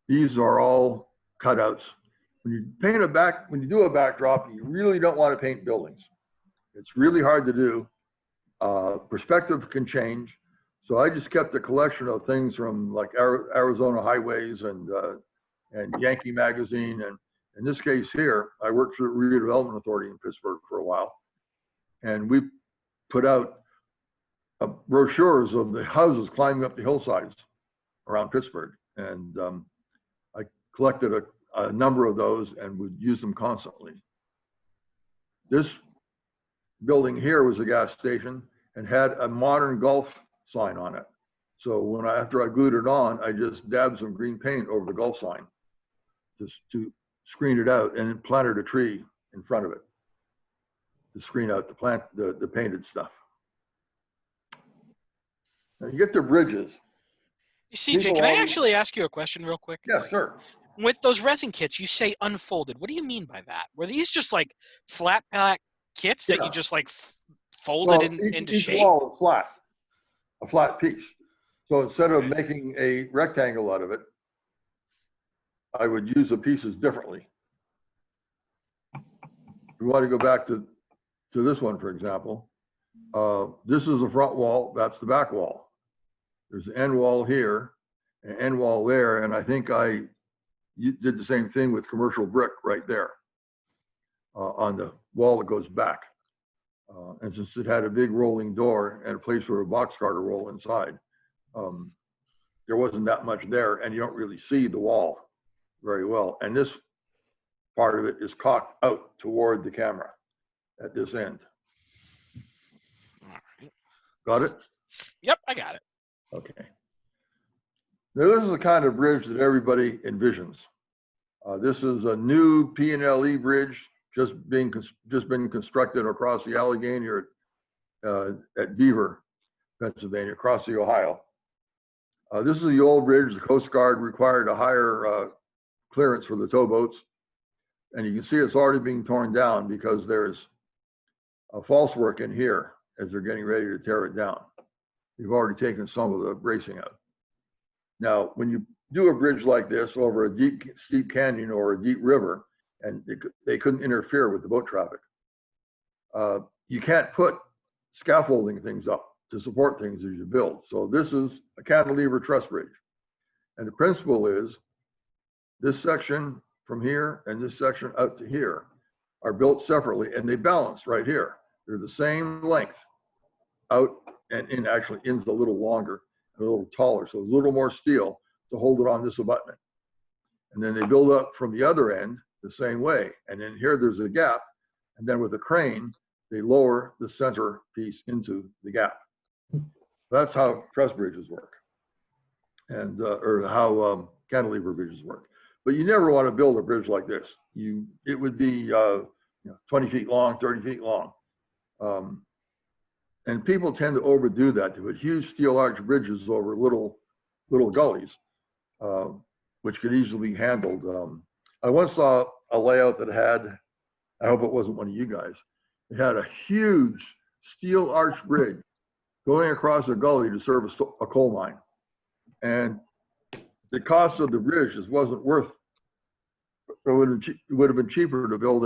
These are all cutouts. When you do a backdrop, you really don't want to paint buildings. It's really hard to do. Perspective can change. So I just kept a collection of things from like Arizona Highways and Yankee Magazine. And in this case here, I worked for the Redevelopment Authority in Pittsburgh for a while. And we put out brochures of the houses climbing up the hillsides around Pittsburgh. And I collected a number of those and would use them constantly. This building here was a gas station and had a modern Gulf sign on it. So after I glued it on, I just dabbed some green paint over the Gulf sign just to screen it out, and then planted a tree in front of it to screen out the painted stuff. Now you get to bridges. CJ, can I actually ask you a question real quick? Yeah, sure. With those resin kits, you say unfolded. What do you mean by that? Were these just like flat pack kits that you just like folded into each shape? wall is flat, a flat piece. So instead of making a rectangle out of it, I would use the pieces differently. We want to go back to this one, for example. This is the front wall, that's the back wall. There's an end wall here, an end wall there, and I think you did the same thing with commercial brick right there on the wall that goes back. And since it had a big rolling door and a place for a box car to roll inside, there wasn't that much there, and you don't really see the wall very well. And this part of it is cocked out toward the camera at this end. All right. Got it? Yep, I got it. Okay. Now this is the kind of bridge that everybody envisions. This is a new P&LE bridge just been constructed across the Allegheny at Beaver, Pennsylvania, across the Ohio. This is the old bridge. The Coast Guard required a higher clearance for the towboats. And you can see it's already being torn down because there's a false work in here as they're getting ready to tear it down. You've already taken some of the bracing out. Now, when you do a bridge like this over a deep, steep canyon or a deep river, and they couldn't interfere with the boat traffic, you can't put scaffolding things up to support things as you build. So this is a cantilever truss bridge. And the principle is this section from here and this section out to here are built separately, and they balance right here. They're the same length out and in. Actually, in's a little longer and a little taller, so a little more steel to hold it on this abutment. And then they build up from the other end the same way. And then here there's a gap, and then with a crane, they lower the center piece into the gap. That's how truss bridges work, and or how cantilever bridges work. But you never want to build a bridge like this. It would be 20 feet long, 30 feet long. And people tend to overdo that, to put huge steel arch bridges over little gullies, which could easily be handled. I once saw a layout that had, I hope it wasn't one of you guys, it had a huge steel arch bridge going across a gully to serve a coal mine. And the cost of the bridge just wasn't worth. It would have been cheaper to build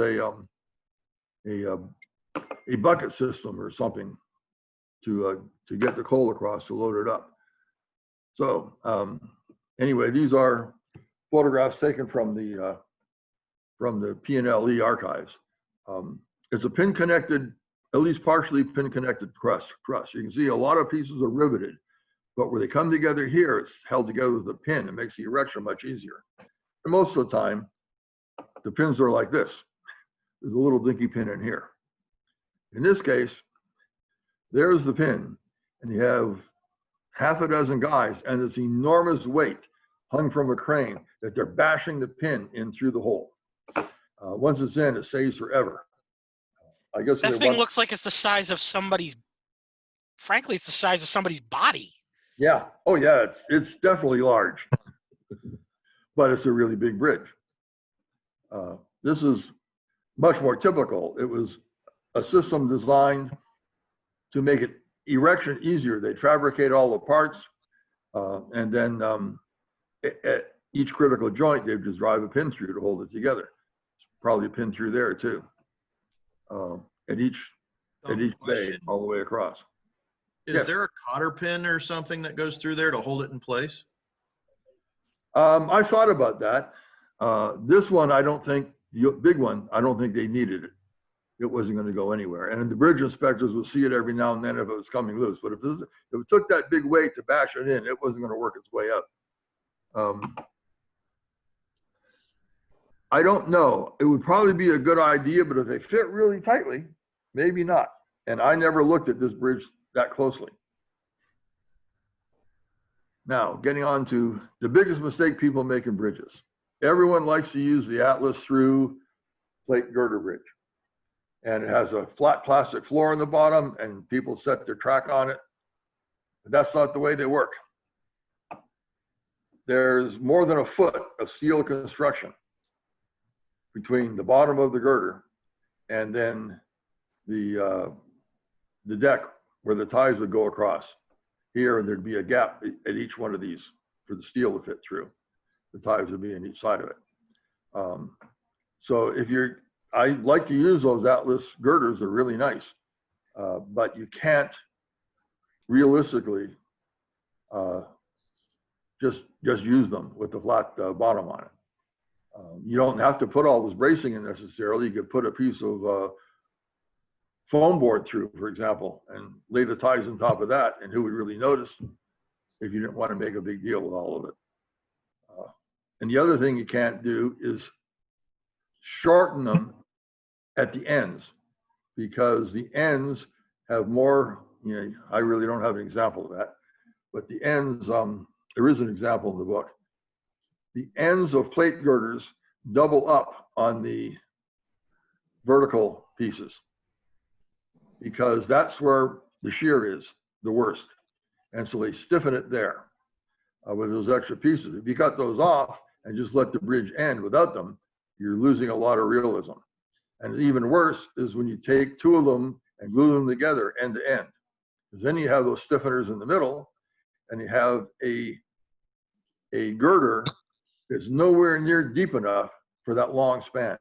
a bucket system or something to get the coal across to load it up. So anyway, these are photographs taken from the P&LE archives. It's a pin-connected, at least partially pin-connected truss. You can see a lot of pieces are riveted, but where they come together here, it's held together with a pin. It makes the erection much easier. And most of the time, the pins are like this. There's a little dinky pin in here. In this case, there's the pin, and you have half a dozen guys and this enormous weight hung from a crane that they're bashing the pin in through the hole. Once it's in, it stays forever. I guess that thing looks like it's the size of somebody's, frankly, it's the size of somebody's body. Yeah. Oh, yeah. It's definitely large, but it's a really big bridge. This is much more typical. It was a system designed to make it erection easier. They fabricate all the parts, and then at each critical joint, they just drive a pin through to hold it together. Probably a pin through there too. At each bay, all the way across. Is there a cotter pin or something that goes through there to hold it in place? I thought about that. This one, I don't think, the big one, I don't think they needed it. It wasn't going to go anywhere. And the bridge inspectors will see it every now and then if it was coming loose. But if it took that big weight to bash it in, it wasn't going to work its way up. I don't know. It would probably be a good idea, but if they fit really tightly, maybe not. And I never looked at this bridge that closely. Now, getting on to the biggest mistake people make in bridges. Everyone likes to use the Atlas through plate girder bridge. And it has a flat plastic floor on the bottom, and people set their track on it. But that's not the way they work. There's more than a foot of steel construction between the bottom of the girder and then the deck where the ties would go across. Here, and there'd be a gap at each one of these for the steel to fit through. The ties would be on each side of it. So I like to use those Atlas girders. They're really nice, but you can't realistically just use them with the flat bottom on it. You don't have to put all this bracing in necessarily. You could put a piece of foam board through, for example, and lay the ties on top of that, and who would really notice if you didn't want to make a big deal with all of it. And the other thing you can't do is shorten them at the ends, because the ends have more, I really don't have an example of that, but the ends, there is an example in the book. The ends of plate girders double up on the vertical pieces, because that's where the shear is the worst. And so they stiffen it there with those extra pieces. If you cut those off and just let the bridge end without them, you're losing a lot of realism. And even worse is when you take two of them and glue them together end to end. Because then you have those stiffeners in the middle, and you have a girder that's nowhere near deep enough for that long span.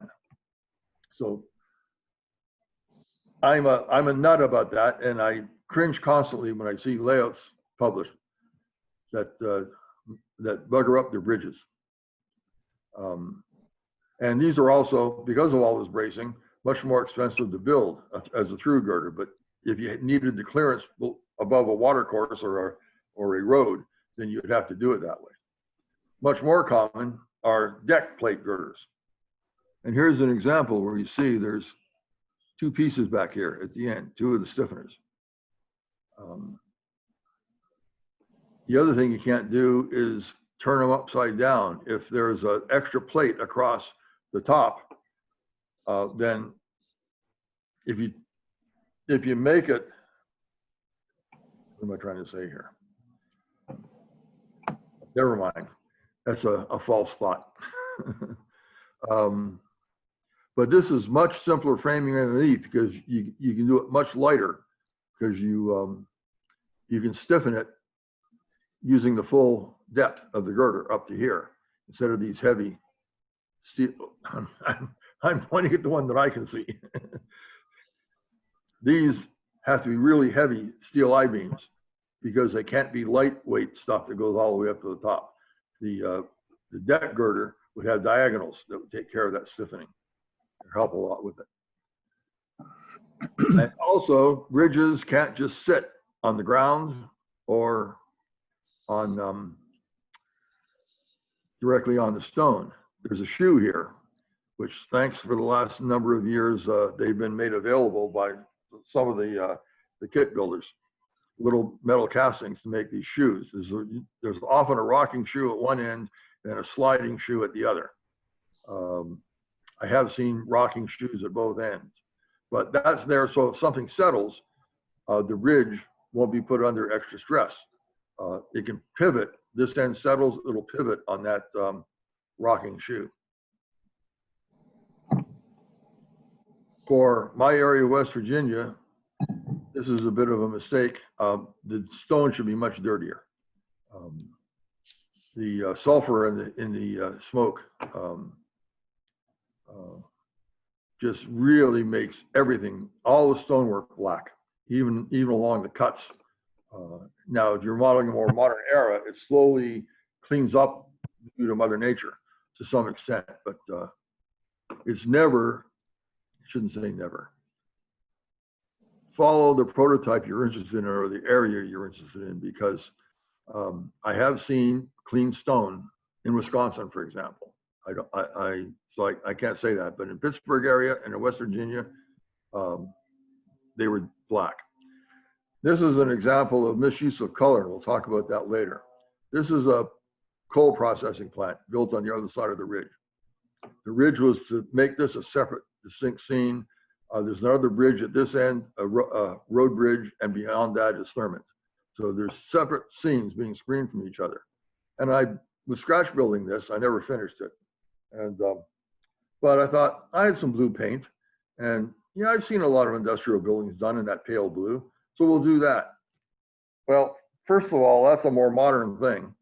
So I'm a nut about that, and I cringe constantly when I see layouts published that bugger up their bridges. And these are also, because of all this bracing, much more expensive to build as a through girder. But if you needed the clearance above a water course or a road, then you would have to do it that way. Much more common are deck plate girders. And here's an example where you see there's two pieces back here at the end, two of the stiffeners. The other thing you can't do is turn them upside down. If there's an extra plate across the top, then if you make it, what am I trying to say here? Never mind. That's a false thought. But this is much simpler framing underneath, because you can do it much lighter, because you can stiffen it using the full depth of the girder up to here instead of these heavy steel. I'm pointing at the one that I can see. These have to be really heavy steel I-beams, because they can't be lightweight stuff that goes all the way up to the top. The deck girder would have diagonals that would take care of that stiffening and help a lot with it. And also, bridges can't just sit on the ground or on directly on the stone. There's a shoe here, which, thanks for the last number of years, they've been made available by some of the kit builders. Little metal castings to make these shoes. There's often a rocking shoe at one end and a sliding shoe at the other. I have seen rocking shoes at both ends, but that's there so if something settles, the bridge won't be put under extra stress. It can pivot. This end settles, it'll pivot on that rocking shoe. For my area of West Virginia, this is a bit of a mistake. The stone should be much dirtier. The sulfur in the smoke just really makes everything, all the stonework, black, even along the cuts. Now, if you're modeling a more modern era, it slowly cleans up due to Mother Nature to some extent, but it's never, I shouldn't say never. Follow the prototype you're interested in or the area you're interested in, because I have seen clean stone in Wisconsin, for example. I so I can't say that. But in Pittsburgh area and in West Virginia, they were black. This is an example of misuse of color. We'll talk about that later. This is a coal processing plant built on the other side of the ridge. The ridge was to make this a separate, distinct scene. There's another bridge at this end, a road bridge, and beyond that is Thurmond. So there's separate scenes being screened from each other. And I was scratch building this. I never finished it. And but I thought I had some blue paint, and yeah, I've seen a lot of industrial buildings done in that pale blue, so we'll do that. Well, first of all, that's a more modern thing.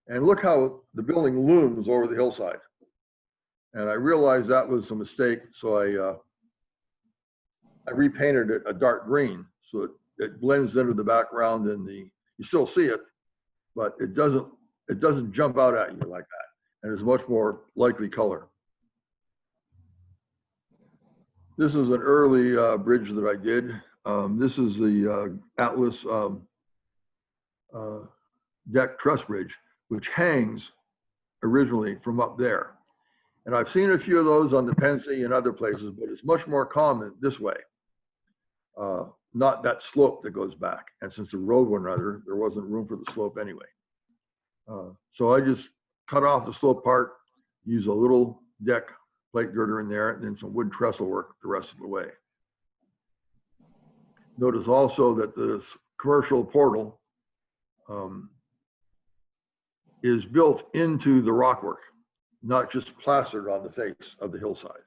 And look how the building looms over the hillside. And I realized that was a mistake, so I repainted it a dark green so it blends into the background, and you still see it, but it doesn't jump out at you like that, and it's much more likely color. This is an early bridge that I did. This is the Atlas deck truss bridge, which hangs originally from up there. And I've seen a few of those on the Pensy and other places, but it's much more common this way. Not that slope that goes back. And since the road went under, there wasn't room for the slope anyway. So I just cut off the slope part, use a little deck plate girder in there, and then some wood trestle work the rest of the way. Notice also that this commercial portal is built into the rockwork, not just plastered on the face of the hillside.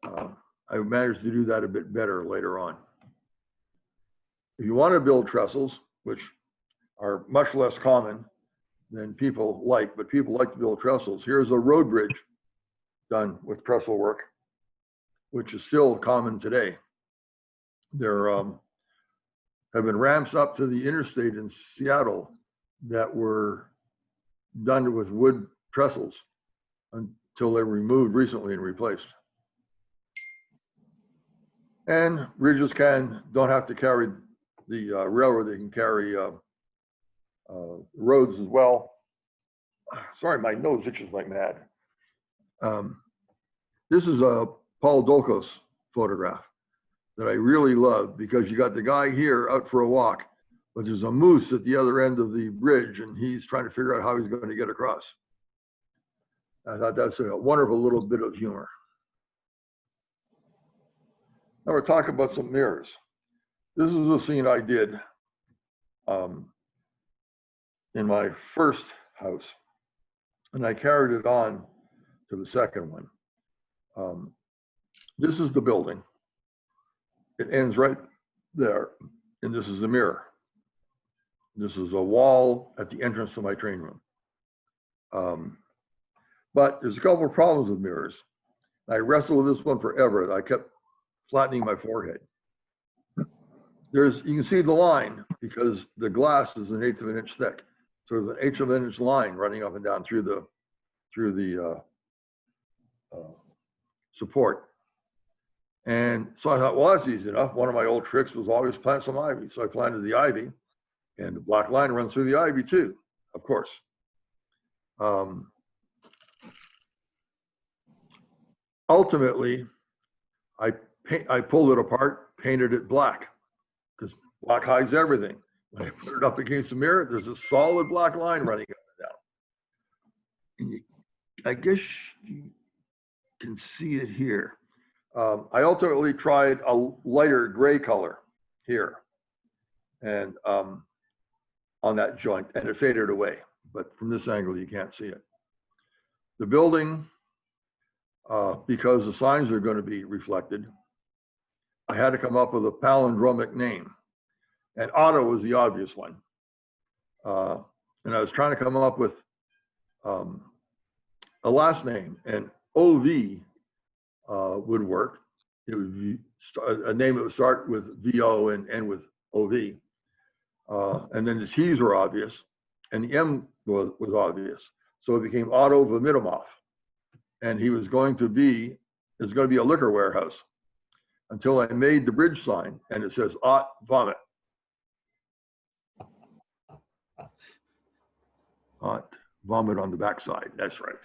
I managed to do that a bit better later on. If you want to build trestles, which are much less common than people like, but people like to build trestles, here's a road bridge done with trestle work, which is still common today. There have been ramps up to the interstate in Seattle that were done with wood trestles until they were removed recently and replaced. And bridges don't have to carry the railroad, they can carry roads as well. Sorry, my nose itches like mad. This is a Paul Dolkos photograph that I really love, because you got the guy here out for a walk, but there's a moose at the other end of the bridge, and he's trying to figure out how he's going to get across. I thought that's a wonderful little bit of humor. Now we're talking about some mirrors. This is a scene I did in my first house, and I carried it on to the second one. This is the building. It ends right there, and this is the mirror. This is a wall at the entrance to my train room. But there's a couple of problems with mirrors. I wrestled with this one forever. I kept flattening my forehead. You can see the line because the glass is 1/8 of an inch thick. So there's 1/8 of an inch line running up and down through the support. And so I thought, well, that's easy enough. One of my old tricks was always plant some ivy. So I planted the ivy, and the black line runs through the ivy too, of course. Ultimately, I pulled it apart, painted it black, because black hides everything. When I put it up against the mirror, there's a solid black line running up and down. And I guess you can see it here. I ultimately tried a lighter gray color here and on that joint, and it faded away. But from this angle, you can't see it. The building, because the signs are going to be reflected, I had to come up with a palindromic name. And Otto was the obvious one. And I was trying to come up with a last name, and OV would work. It would be a name that would start with VO and end with OV. And then the T's were obvious, and the M was obvious. So it became Otto Vomitomoff. And it's going to be a liquor warehouse until I made the bridge sign, and it says Ot Vomit. Ot Vomit on the backside, that's right.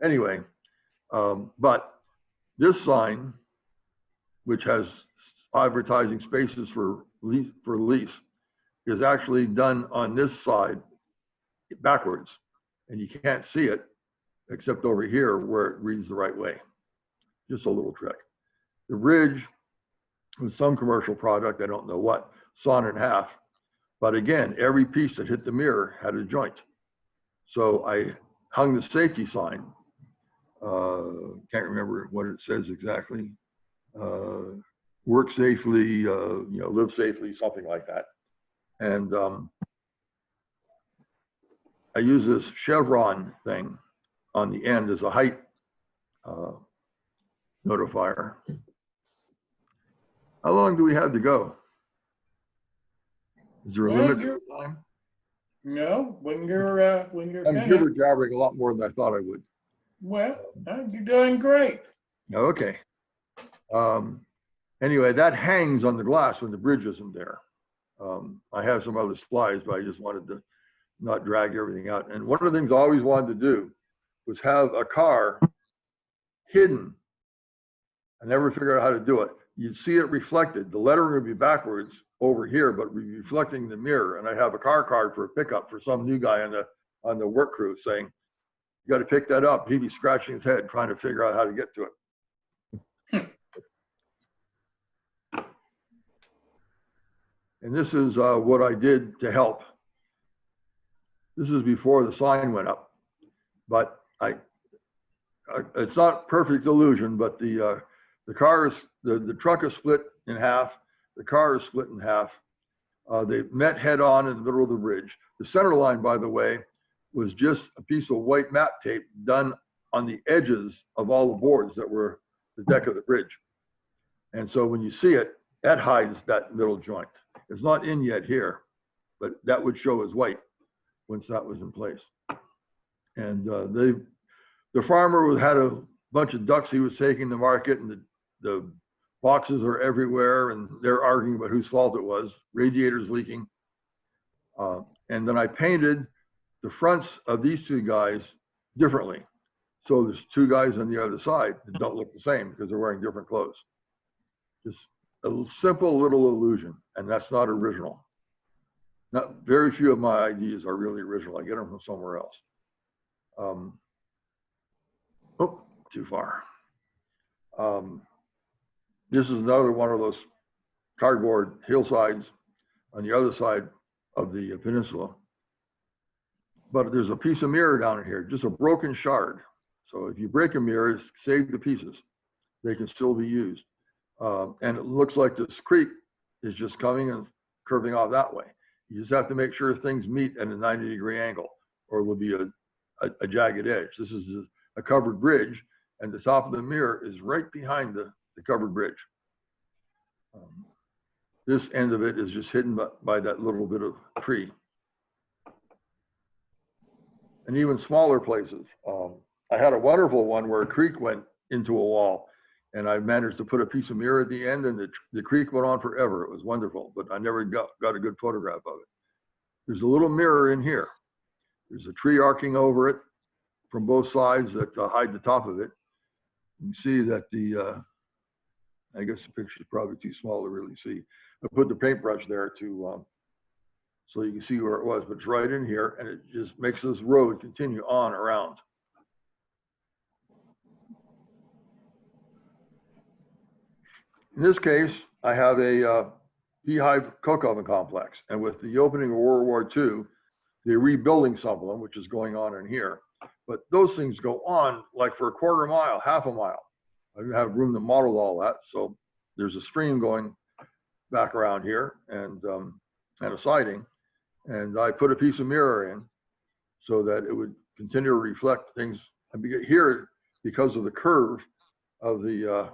Anyway, But this sign, which has advertising spaces for lease, is actually done on this side backwards, and you can't see it except over here where it reads the right way. Just a little trick. The bridge was some commercial product, I don't know what, sawn in half. But again, every piece that hit the mirror had a joint. So I hung the safety sign. Can't remember what it says exactly. Work safely, live safely, something like that. And I use this chevron thing on the end as a height notifier. How long do we have to go? Is there a limit to time? No, when you're I'm finished. jibber jabbering a lot more than I thought I would. Well, you're doing great. Okay. Anyway, that hangs on the glass when the bridge isn't there. I have some other splies, but I just wanted to not drag everything out. And one of the things I always wanted to do was have a car hidden. I never figured out how to do it. You'd see it reflected. The lettering would be backwards over here, but would be reflecting the mirror. And I'd have a car card for a pickup for some new guy on the work crew saying, "You got to pick that up." He'd be scratching his head trying to figure out how to get to it. And this is what I did to help. This is before the sign went up, but it's not perfect illusion, but the truck is split in half. The car is split in half. They met head on in the middle of the bridge. The center line, by the way, was just a piece of white map tape done on the edges of all the boards that were the deck of the bridge. And so when you see it, that hides that middle joint. It's not in yet here, but that would show as white once that was in place. And the farmer had a bunch of ducks he was taking to market, and the boxes are everywhere, and they're arguing about whose fault it was. Radiators leaking. And then I painted the fronts of these two guys differently. So there's two guys on the other side that don't look the same because they're wearing different clothes. Just a simple little illusion, and that's not original. Not very few of my ideas are really original. I get them from somewhere else. Oh, too far. This is another one of those cardboard hillsides on the other side of the peninsula. But there's a piece of mirror down in here, just a broken shard. So if you break a mirror, save the pieces. They can still be used. And it looks like this creek is just coming and curving off that way. You just have to make sure things meet at a 90-degree angle, or it will be a jagged edge. This is a covered bridge, and the top of the mirror is right behind the covered bridge. This end of it is just hidden by that little bit of tree. And even smaller places. I had a wonderful one where a creek went into a wall, and I managed to put a piece of mirror at the end, and the creek went on forever. It was wonderful, but I never got a good photograph of it. There's a little mirror in here. There's a tree arcing over it from both sides that hide the top of it. You see that I guess the picture is probably too small to really see. I put the paintbrush there so you can see where it was, but it's right in here, and it just makes this road continue on around. In this case, I have a beehive coke oven complex, and with the opening of World War II, they're rebuilding some of them, which is going on in here. But those things go on like for a quarter mile, half a mile. I didn't have room to model all that, so there's a stream going back around here and a siding, and I put a piece of mirror in so that it would continue to reflect things. Here, because of the curve of the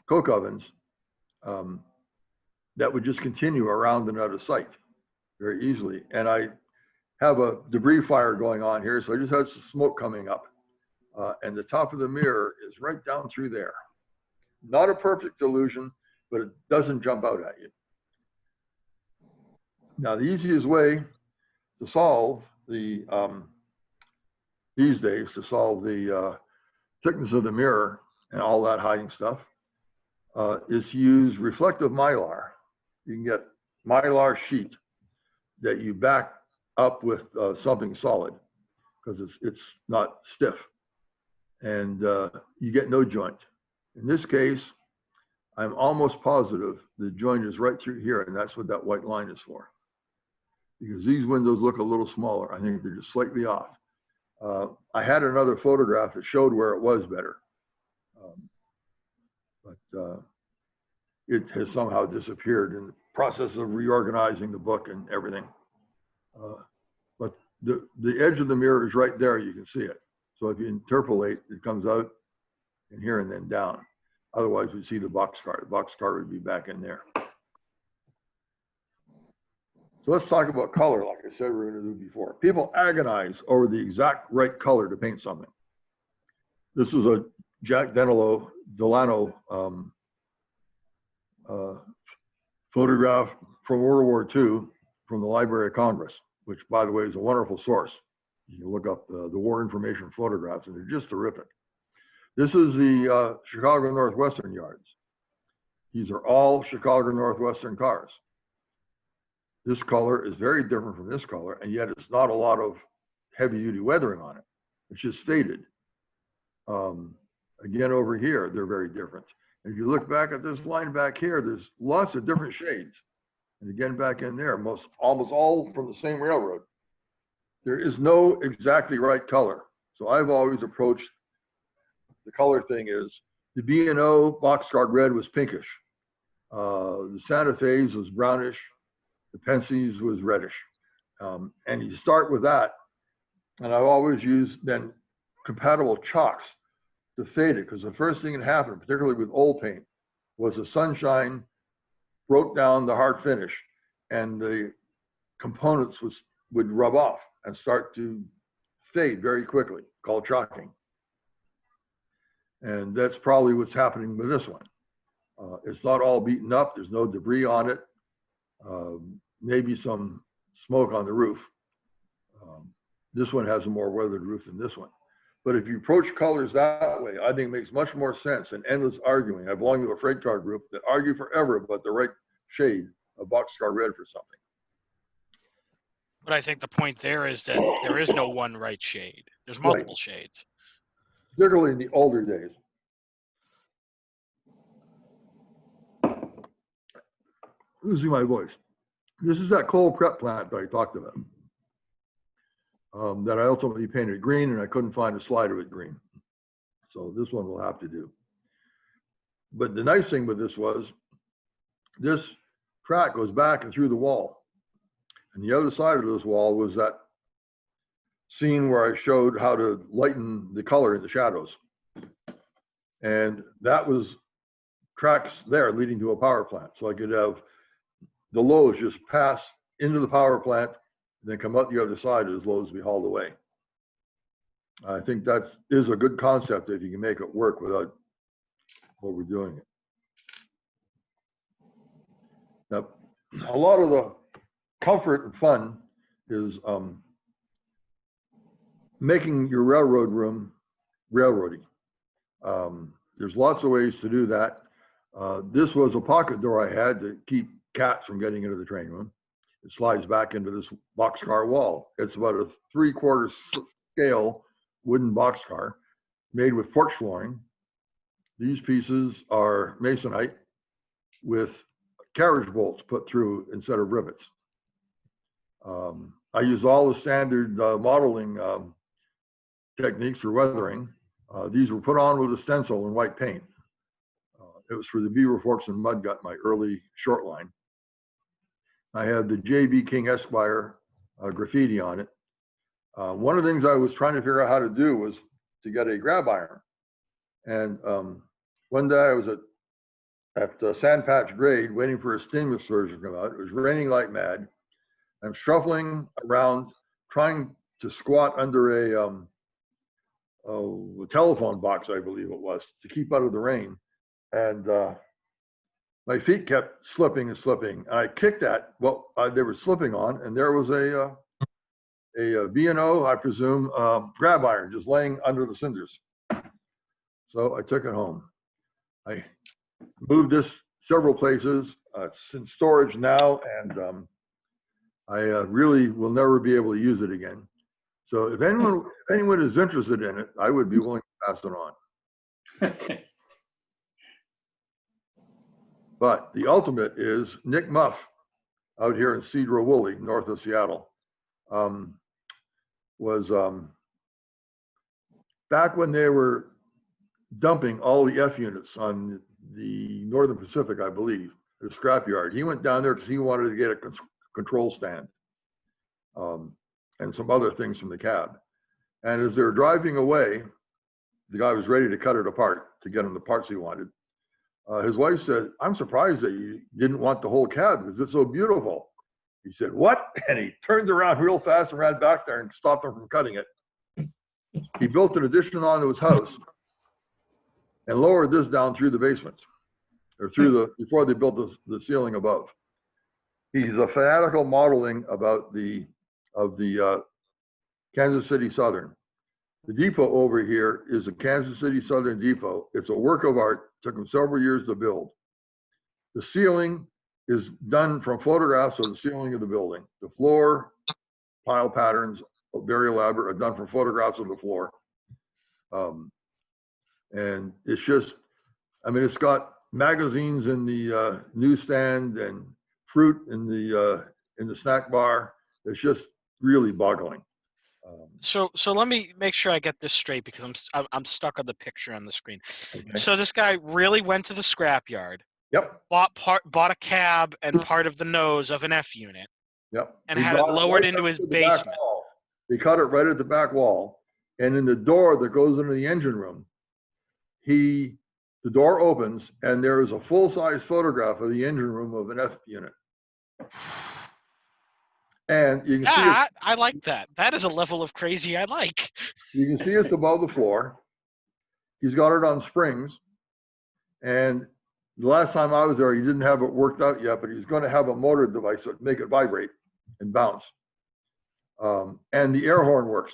coke ovens, that would just continue around another site very easily. And I have a debris fire going on here, so I just had some smoke coming up. And the top of the mirror is right down through there. Not a perfect illusion, but it doesn't jump out at you. Now, the easiest way to solve the these days to solve the thickness of the mirror and all that hiding stuff is to use reflective mylar. You can get mylar sheet that you back up with something solid because it's not stiff, and you get no joint. In this case, I'm almost positive the joint is right through here, and that's what that white line is for. Because these windows look a little smaller. I think they're just slightly off. I had another photograph that showed where it was better, but it has somehow disappeared in the process of reorganizing the book and everything. But the edge of the mirror is right there. You can see it. So if you interpolate, it comes out in here and then down. Otherwise, we see the boxcar. The boxcar would be back in there. So let's talk about color, like I said we're going to do before. People agonize over the exact right color to paint something. This is a Jack Delano photograph from World War II from the Library of Congress, which, by the way, is a wonderful source. You can look up the war information photographs, and they're just terrific. This is the Chicago Northwestern yards. These are all Chicago Northwestern cars. This color is very different from this color, and yet it's not a lot of heavy-duty weathering on it. It's just faded. Again, over here, they're very different. If you look back at this line back here, there's lots of different shades. And again, back in there, almost all from the same railroad. There is no exactly right color. So I've always approached the color thing is the B&O boxcar red was pinkish. The Santa Fe's was brownish. The Pensie's was reddish. And you start with that. And I've always used then compatible chalks to fade it, because the first thing that happened, particularly with old paint, was the sunshine broke down the hard finish and the components would rub off and start to fade very quickly, called chalking. And that's probably what's happening with this one. It's not all beaten up. There's no debris on it. Maybe some smoke on the roof. This one has a more weathered roof than this one. But if you approach colors that way, I think it makes much more sense than endless arguing. I belong to a freight car group that argue forever about the right shade of boxcar red for something. But I think the point there is that there is no one right shade. There's multiple shades. Particularly in the older days. Losing my voice. This is that coal prep plant that I talked about. That I ultimately painted green, and I couldn't find a slide of it green. So this one will have to do. But the nice thing with this was, this track goes back and through the wall. And the other side of this wall was that scene where I showed how to lighten the color in the shadows. And that was tracks there leading to a power plant. So I could have the loads just pass into the power plant, then come out the other side as loads be hauled away. I think that is a good concept if you can make it work without overdoing it. Now, a lot of the comfort and fun is making your railroad room railroady. There's lots of ways to do that. This was a pocket door I had to keep cats from getting into the train room. It slides back into this boxcar wall. It's about a 3/4 scale wooden boxcar made with porch flooring. These pieces are masonite with carriage bolts put through instead of rivets. I use all the standard modeling techniques for weathering. These were put on with a stencil and white paint. It was for the Beaver Forks and Mud Gut, my early short line. I had the J.B. King Esquire graffiti on it. One of the things I was trying to figure out how to do was to get a grab iron. And one day I was at Sandpatch Grade waiting for a stimulus surge to come out. It was raining like mad. I'm shuffling around trying to squat under a telephone box, I believe it was, to keep out of the rain. And my feet kept slipping and slipping. I kicked at what they were slipping on, and there was a B&O, I presume, grab iron just laying under the cinders. So I took it home. I moved this several places. It's in storage now, and I really will never be able to use it again. So if anyone is interested in it, I would be willing to pass it on. But the ultimate is Nick Muff out here in Cedar Woolley, north of Seattle. Was back when they were dumping all the F units on the Northern Pacific, I believe, at a scrapyard. He went down there because he wanted to get a control stand and some other things from the cab. And as they were driving away, the guy was ready to cut it apart to get him the parts he wanted. His wife said, "I'm surprised that you didn't want the whole cab because it's so beautiful." He said, "What?" And he turned around real fast and ran back there and stopped him from cutting it. He built an addition onto his house and lowered this down through the basement, or before they built the ceiling above. He's a fanatical modeling about the Kansas City Southern. The depot over here is a Kansas City Southern depot. It's a work of art. Took him several years to build. The ceiling is done from photographs of the ceiling of the building. The floor pile patterns, very elaborate, are done from photographs of the floor. And it's just, I mean, it's got magazines in the newsstand and fruit in the snack bar. It's just really boggling. So let me make sure I get this straight because I'm stuck on the picture on the screen. Okay. So this guy really went to the scrapyard. Yep. Bought a cab and part of the nose of an F unit. Yep. And had it lowered into his basement. They cut it right at the back wall, and in the door that goes into the engine room, the door opens and there is a full-size photograph of the engine room of an F unit. And you can see I like that. That is a level of crazy I like. You can see it's above the floor. He's got it on springs. And the last time I was there, he didn't have it worked out yet, but he's going to have a motor device that make it vibrate and bounce. And the air horn works.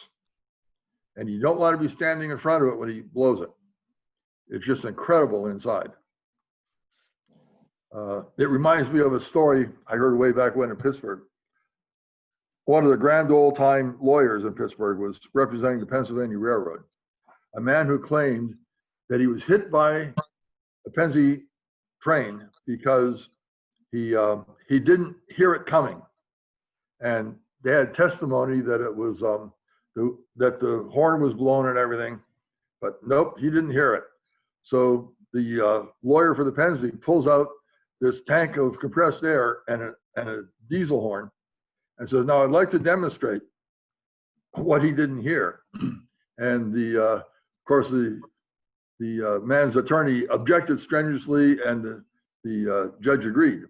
And you don't want to be standing in front of it when he blows it. It's just incredible inside. It reminds me of a story I heard way back when in Pittsburgh. One of the grand old time lawyers in Pittsburgh was representing the Pennsylvania Railroad. A man who claimed that he was hit by a Pennsy train because he didn't hear it coming. And they had testimony that it was, that the horn was blown and everything, but nope, he didn't hear it. So the lawyer for the Pennsy pulls out this tank of compressed air and a diesel horn and says, "Now I'd like to demonstrate what he didn't hear." And of course, the man's attorney objected strenuously, and the judge agreed.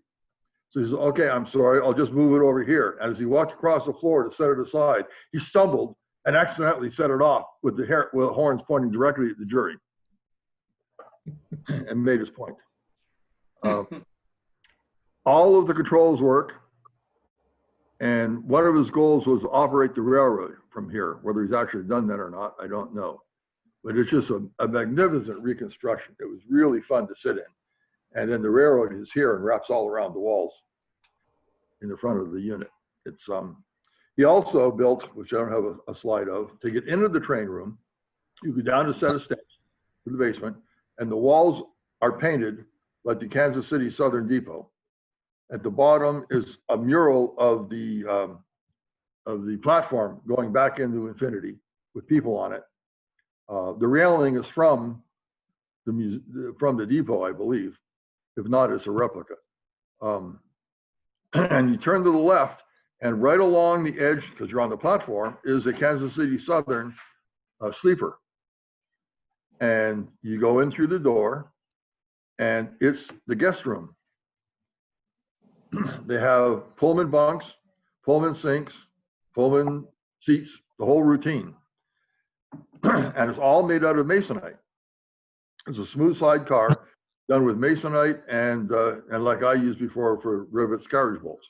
So he says, "Okay, I'm sorry, I'll just move it over here." And as he walked across the floor to set it aside, he stumbled and accidentally set it off with the horns pointing directly at the jury, and made his point. All of the controls work. And one of his goals was to operate the railroad from here. Whether he's actually done that or not, I don't know. But it's just a magnificent reconstruction. It was really fun to sit in. And then the railroad is here and wraps all around the walls in the front of the unit. It's he also built, which I don't have a slide of, to get into the train room, you go down a set of steps to the basement, and the walls are painted like the Kansas City Southern Depot. At the bottom is a mural of the platform going back into infinity with people on it. The railing is from the depot, I believe. If not, it's a replica. And you turn to the left, and right along the edge, because you're on the platform, is a Kansas City Southern sleeper. And you go in through the door, and it's the guest room. They have Pullman bunks, Pullman sinks, Pullman seats, the whole routine. And it's all made out of masonite. It's a smooth side car done with masonite and like I used before for rivets carriage bolts,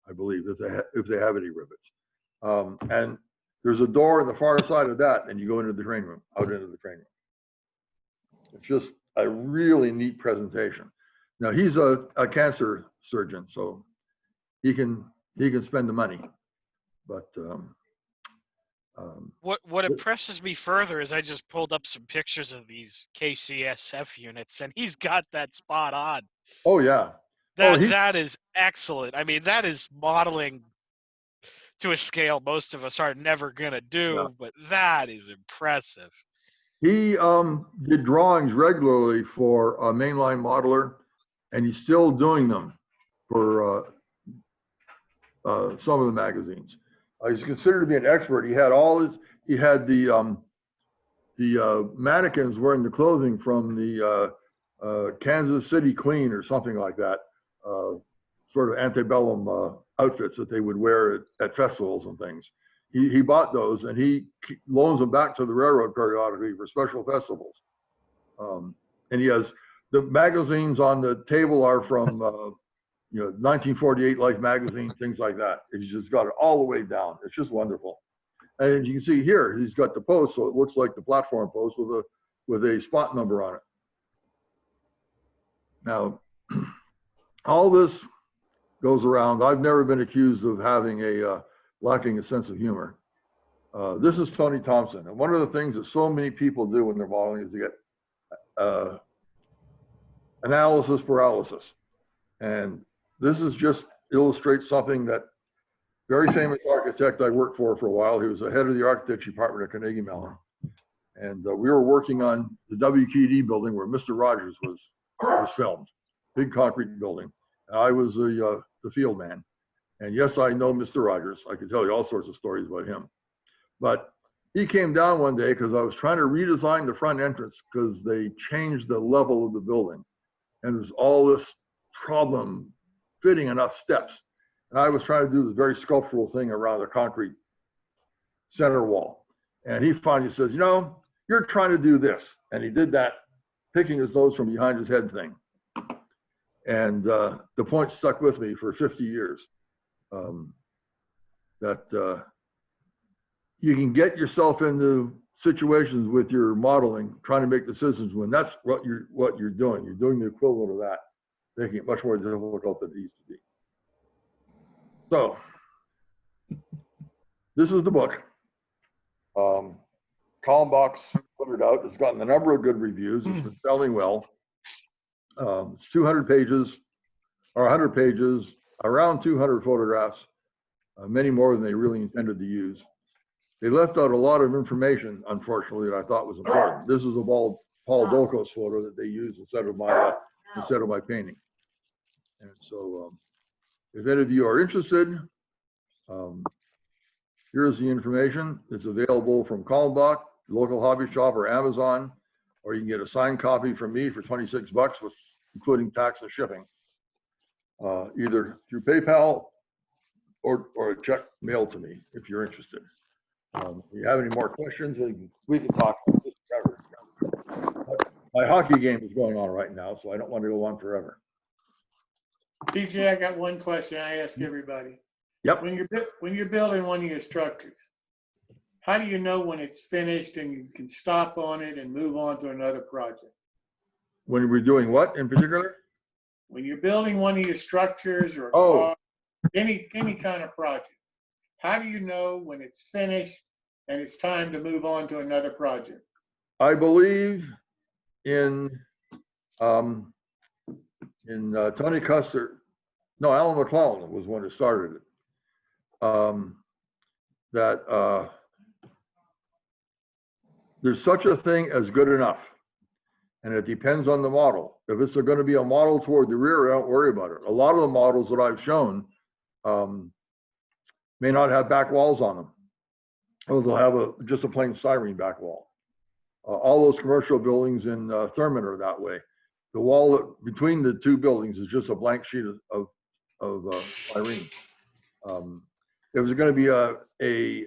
I believe, if they have any rivets. And there's a door on the far side of that, and you go into the train room, out into the train room. It's just a really neat presentation. Now he's a cancer surgeon, so he can spend the money. But what impresses me further is I just pulled up some pictures of these KCSF units, and he's got that spot on. Oh yeah, that is excellent. I mean, that is modeling to a scale most of us are never gonna do, yeah. but that is impressive. He did drawings regularly for a mainline modeler, and he's still doing them for some of the magazines. He's considered to be an expert. He had the mannequins wearing the clothing from the Kansas City Queen or something like that, sort of antebellum outfits that they would wear at festivals and things. He bought those, and he loans them back to the railroad periodically for special festivals. And he has the magazines on the table are from 1948 Life magazine, things like that. He's just got it all the way down. It's just wonderful. And you can see here, he's got the post, so it looks like the platform post with a spot number on it. Now, all this goes around. I've never been accused of having lacking a sense of humor. This is Tony Thompson, and one of the things that so many people do when they're modeling is to get analysis paralysis. And this is just illustrates something that very famous architect I worked for a while. He was the head of the architecture department at Carnegie Mellon. And we were working on the WQD building where Mr. Rogers was filmed, big concrete building. And I was the field man. And yes, I know Mr. Rogers. I could tell you all sorts of stories about him. But he came down one day because I was trying to redesign the front entrance because they changed the level of the building. And there's all this problem fitting enough steps. And I was trying to do this very sculptural thing around the concrete center wall. And he finally says, you're trying to do this. And he did that, picking his nose from behind his head thing. And the point stuck with me for 50 years. That you can get yourself into situations with your modeling, trying to make decisions when that's what you're doing. You're doing the equivalent of that, making it much more difficult than it needs to be. So this is the book. Kalmbach put it out. It's gotten a number of good reviews. It's been selling well. It's 200 pages or 100 pages, around 200 photographs, many more than they really intended to use. They left out a lot of information, unfortunately, that I thought was important. This is a Paul Dolkos photo that they used instead of my painting. And so, if any of you are interested, here's the information. It's available from Kalmbach, local hobby shop, or Amazon, or you can get a signed copy from me for 26 bucks, including tax and shipping, either through PayPal or a check mailed to me if you're interested. If you have any more questions, we can talk forever. My hockey game is going on right now, so I don't want to go on forever. TJ, I got one question I ask everybody. Yep. When you're building one of your structures, how do you know when it's finished and you can stop on it and move on to another project? When we're doing what in particular? When you're building one of your structures or any kind of project, how do you know when it's finished and it's time to move on to another project? I believe in Tony Custer. No, Alan McClellan was one who started it. That there's such a thing as good enough, and it depends on the model. If it's going to be a model toward the rear, I don't worry about it. A lot of the models that I've shown may not have back walls on them, or they'll have just a plain styrene back wall. All those commercial buildings in Thurman are that way. The wall between the two buildings is just a blank sheet of styrene. If it's going to be a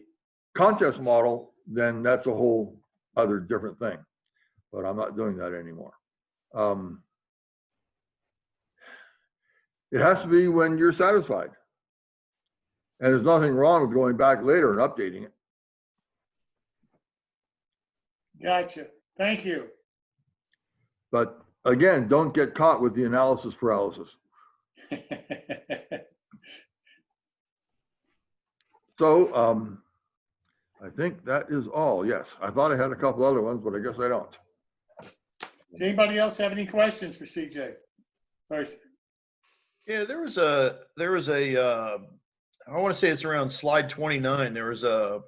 contest model, then that's a whole other different thing. But I'm not doing that anymore. It has to be when you're satisfied. And there's nothing wrong with going back later and updating it. Gotcha. Thank you. But again, don't get caught with the analysis paralysis. So I think that is all. Yes, I thought I had a couple other ones, but I guess I don't. Does anybody else have any questions for CJ? First. Yeah, there was a I want to say it's around slide 29. There was a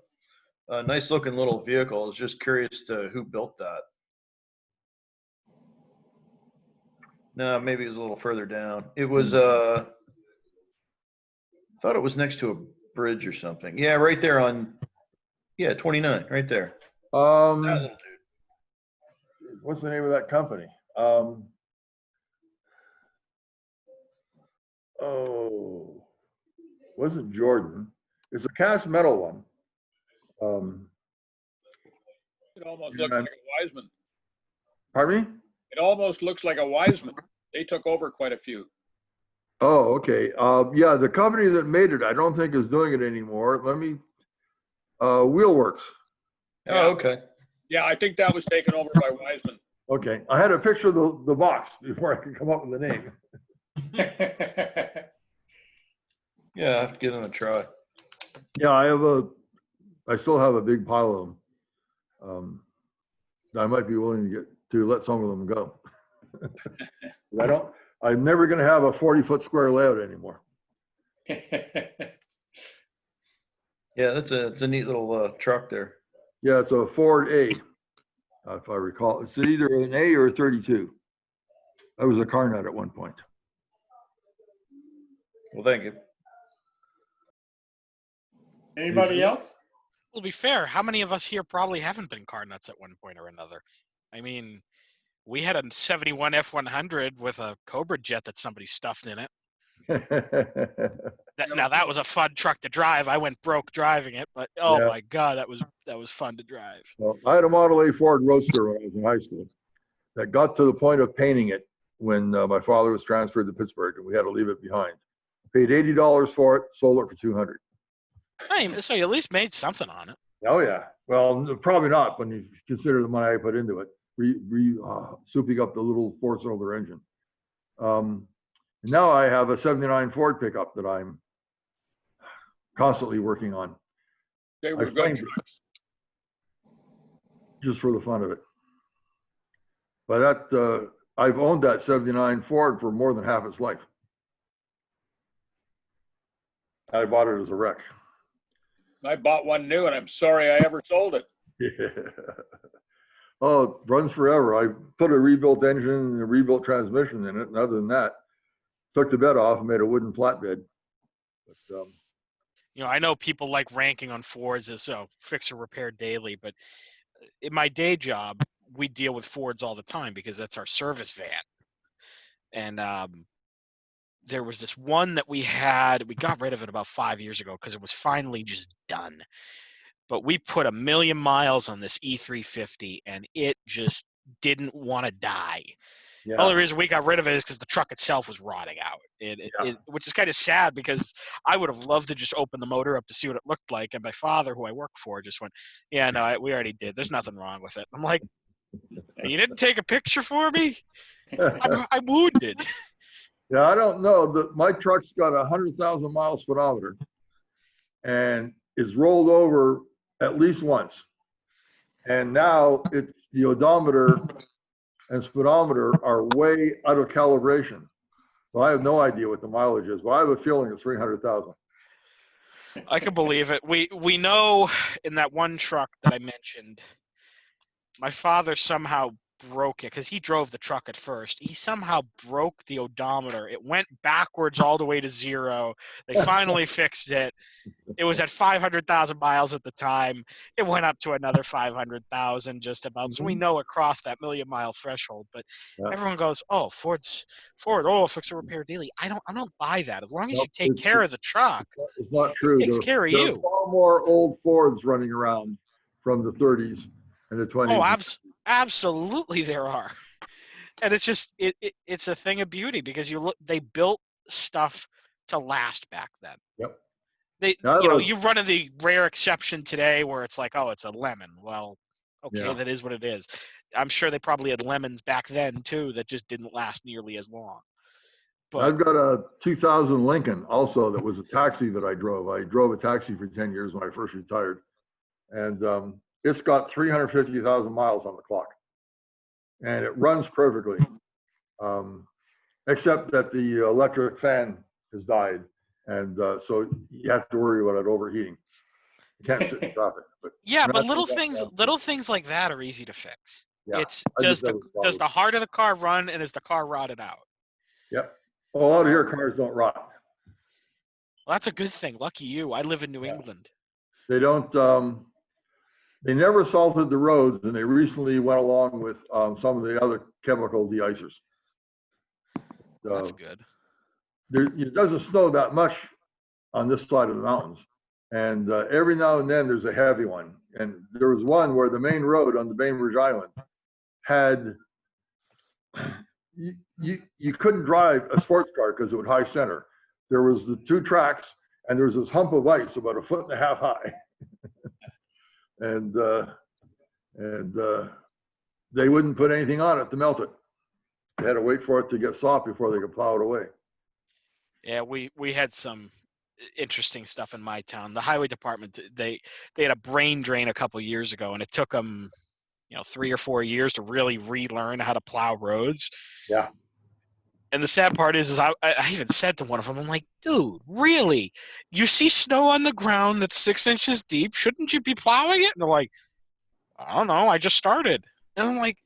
nice looking little vehicle. I was just curious to who built that. No, maybe it was a little further down. It was I thought it was next to a bridge or something. Yeah, right there on 29, right there. That little dude. What's the name of that company? Oh, wasn't Jordan. It's a cast metal one. It almost looks like a Wiseman. Pardon me? It almost looks like a Wiseman. They took over quite a few. Oh, okay. Yeah, the company that made it, I don't think is doing it anymore. Let me, Wheelworks. Oh, okay. Yeah, I think that was taken over by Wiseman. Okay, I had a picture of the box before I could come up with the name. Yeah, I have to give them a try. Yeah, I still have a big pile of them. I might be willing to let some of them go. I'm never going to have a 40-foot square layout anymore. Yeah, it's a neat little truck there. Yeah, it's a Ford A, if I recall. It's either an A or a 32. I was a car nut at one point. Well, thank you. Anybody else? Well, to be fair, how many of us here probably haven't been car nuts at one point or another? I mean, we had a 71 F100 with a Cobra jet that somebody stuffed in it. Now that was a fun truck to drive. I went broke driving it, but oh Yeah. my god, that was fun to drive. Well, I had a Model A Ford Roadster when I was in high school that got to the point of painting it when my father was transferred to Pittsburgh and we had to leave it behind. Paid $80 for it, sold it for $200. Hey, so you at least made something on it. Oh yeah. Well, probably not when you consider the money I put into it, souping up the little 4-cylinder engine. And now I have a '79 Ford pickup that I'm constantly working on. They were good trucks. Just for the fun of it. But I've owned that '79 Ford for more than half its life. I bought it as a wreck. I bought one new, and I'm sorry I ever sold it. Yeah. Oh, it runs forever. I put a rebuilt engine and a rebuilt transmission in it, and other than that, took the bed off and made a wooden flatbed. But, I know people like ranking on Fords as fix or repair daily, but in my day job, we deal with Fords all the time because that's our service van. And there was this one that we got rid of it about 5 years ago because it was finally just done. But we put 1 million miles on this E350 and it just didn't want to die. Yeah. The only reason we got rid of it is because the truck itself was rotting out, which is kind of sad because I would have loved to just open the motor up to see what it looked like. And my father, who I work for, just went, yeah, no, we already did. There's nothing wrong with it. I'm like, you didn't take a picture for me? I'm wounded. Yeah, I don't know. My truck's got 100,000 miles speedometer and is rolled over at least once. And now it's the odometer and speedometer are way out of calibration. So I have no idea what the mileage is, but I have a feeling it's 300,000. I can believe it. We know in that one truck that I mentioned, my father somehow broke it because he drove the truck at first. He somehow broke the odometer. It went backwards all the way to 0. They finally fixed it. It was at 500,000 miles at the time. It went up to another 500,000 just about. So we know it crossed that 1 million mile threshold. But everyone goes, "Oh, Ford, fix or repair daily." I don't buy that. As long as you take care of the truck, it's not true. It takes care of you. There are far more old Fords running around from the 30s and the 20s. Oh, absolutely there are. And it's just it's a thing of beauty because they built stuff to last back then. Yep. Yeah, You run into the rare exception today where it's like, oh, it's a lemon. Well, okay, Yeah. that is what it is. I'm sure they probably had lemons back then too that just didn't last nearly as long. But I've got a 2000 Lincoln also that was a taxi that I drove. I drove a taxi for 10 years when I first retired. And it's got 350,000 miles on the clock. And it runs perfectly, except that the electric fan has died. And so you have to worry about it overheating. You can't sit in traffic. But yeah, but little little things like that are easy to fix. Yeah, It's I just have a does problem. the heart of the car run and is the car rotted out? Yep. Well, a lot of your cars don't rot. Well, that's a good thing. Lucky you. I live in New Yeah. England. They don't, they never salted the roads, and they recently went along with some of the other chemical deicers. That's good. It doesn't snow that much on this side of the mountains. And every now and then there's a heavy one. And there was one where the main road on the Bainbridge Island had, you couldn't drive a sports car because it would high center. There was the two tracks and there was this hump of ice about 1.5 feet high. and they wouldn't put anything on it to melt it. They had to wait for it to get soft before they could plow it away. Yeah, we had some interesting stuff in my town. The highway department, they had a brain drain a couple years ago, and it took them 3 or 4 years to really relearn how to plow roads. Yeah. And the sad part is I even said to one of them, I'm like, dude, really? You see snow on the ground that's 6 inches deep? Shouldn't you be plowing it? And they're like, I don't know. I just started. And I'm like,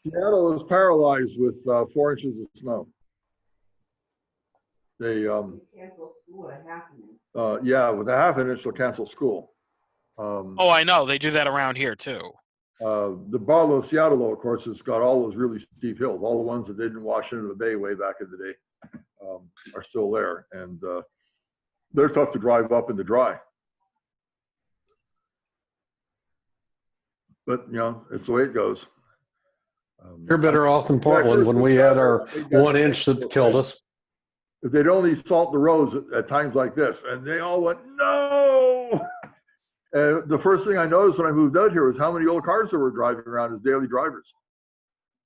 Seattle was paralyzed with 4 inches of snow. They cancel school at half an inch. yeah, with a half an inch they'll cancel school. oh, I know. They do that around here too. The Barlow, Seattle, of course, has got all those really steep hills. All the ones that didn't wash into the bay way back in the day are still there, and they're tough to drive up in the dry. But it's the way it goes. You're better off in Portland when we had our 1 inch that killed us. If they'd only salt the roads at times like this, and they all went, no! And the first thing I noticed when I moved out here was how many old cars there were driving around as daily drivers.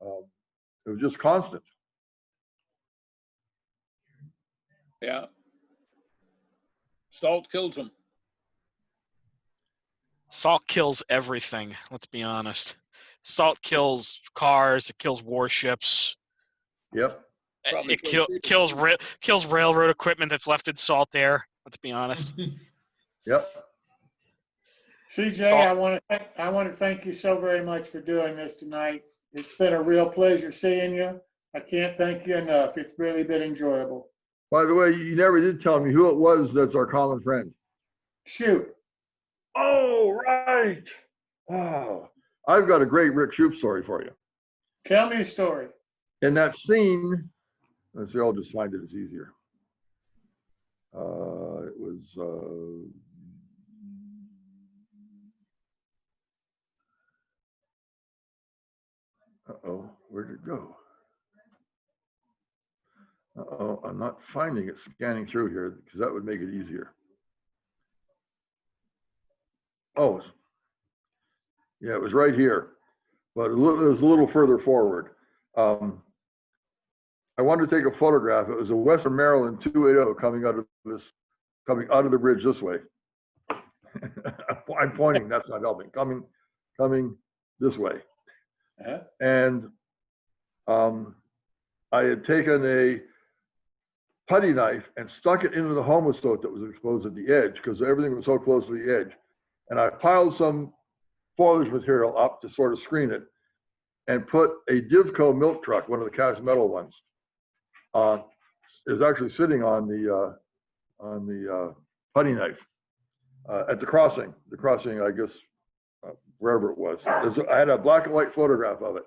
It was just constant. Yeah. Salt kills them. Salt kills everything. Let's be honest. Salt kills cars. It kills warships. Yep. Probably It kills railroad equipment that's left in salt air. Let's be honest. Yep. CJ, I want to thank you so very much for doing this tonight. It's been a real pleasure seeing you. I can't thank you enough. It's really been enjoyable. By the way, you never did tell me who it was that's our common friend. Shoot. Oh, right. Oh, I've got a great Rick Shoup story for you. Tell me a story. In that scene, let's see, I'll just find it, it's easier. It was, uh-oh, where'd it go? Uh-oh, I'm not finding it scanning through here because that would make it easier. Oh, yeah, it was right here, but it was a little further forward. I wanted to take a photograph. It was a Western Maryland 280 coming out of the bridge this way. I'm pointing, that's not helping. Coming this way. Uh-huh. And I had taken a putty knife and stuck it into the homostote that was exposed at the edge because everything was so close to the edge. And I piled some foliage material up to sort of screen it and put a Divco milk truck, one of the cast metal ones, is actually sitting on the putty knife at the crossing, I guess, wherever it was. I had a black and white photograph of it.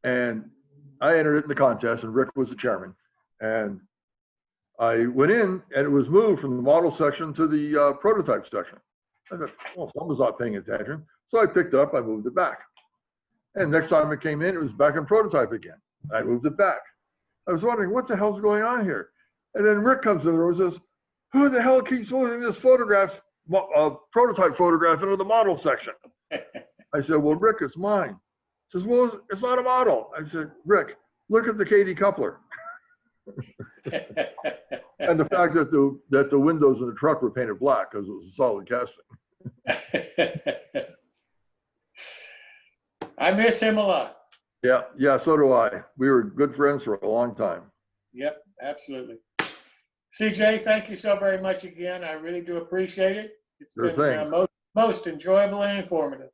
And I entered it in the contest, and Rick was the chairman. And I went in, and it was moved from the model section to the prototype section. I thought, well, someone's not paying attention. So I picked it up, I moved it back. And next time it came in, it was back in prototype again. I moved it back. I was wondering, what the hell's going on here? And then Rick comes in and says, who the hell keeps moving this photograph, prototype photograph into the model section? I said, well, Rick, it's mine. He says, well, it's not a model. I said, Rick, look at the Katie coupler. And the fact that the windows in the truck were painted black because it was a solid casting. I miss him a lot. Yeah, so do I. We were good friends for a long time. Yep, absolutely. CJ, thank you so very much again. I really do appreciate it. It's Sure been most enjoyable and informative.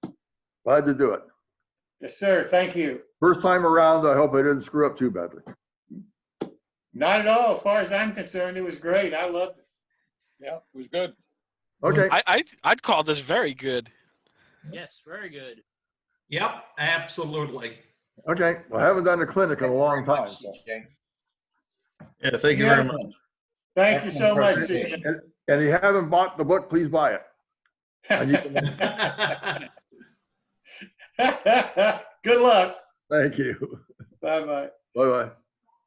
Glad to do it. Yes, sir. Thank you. First time around, I hope I didn't screw up too badly. Not at all. As far as I'm concerned, it was great. I loved it. Yeah, it was good. Okay. I'd call this very good. Yes, very good. Yep, absolutely. Okay. Well, I haven't done a clinic in a long time. So. Yeah, thank you very much. Thank you so much, CJ. And if you haven't bought the book, please buy it. I need the money. Good luck. Thank you. Bye-bye. Bye-bye.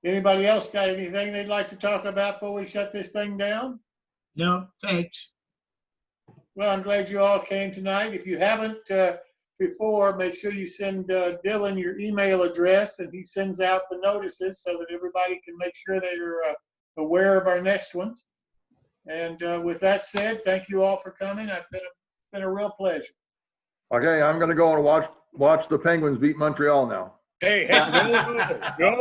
Anybody else got anything they'd like to talk about before we shut this thing down? No, thanks. Well, I'm glad you all came tonight. If you haven't before, make sure you send Dylan your email address and he sends out the notices so that everybody can make sure they're aware of our next ones. And with that said, thank you all for coming. It's been a real pleasure. Okay, I'm going to go and watch the Penguins beat Montreal now. Hey, no.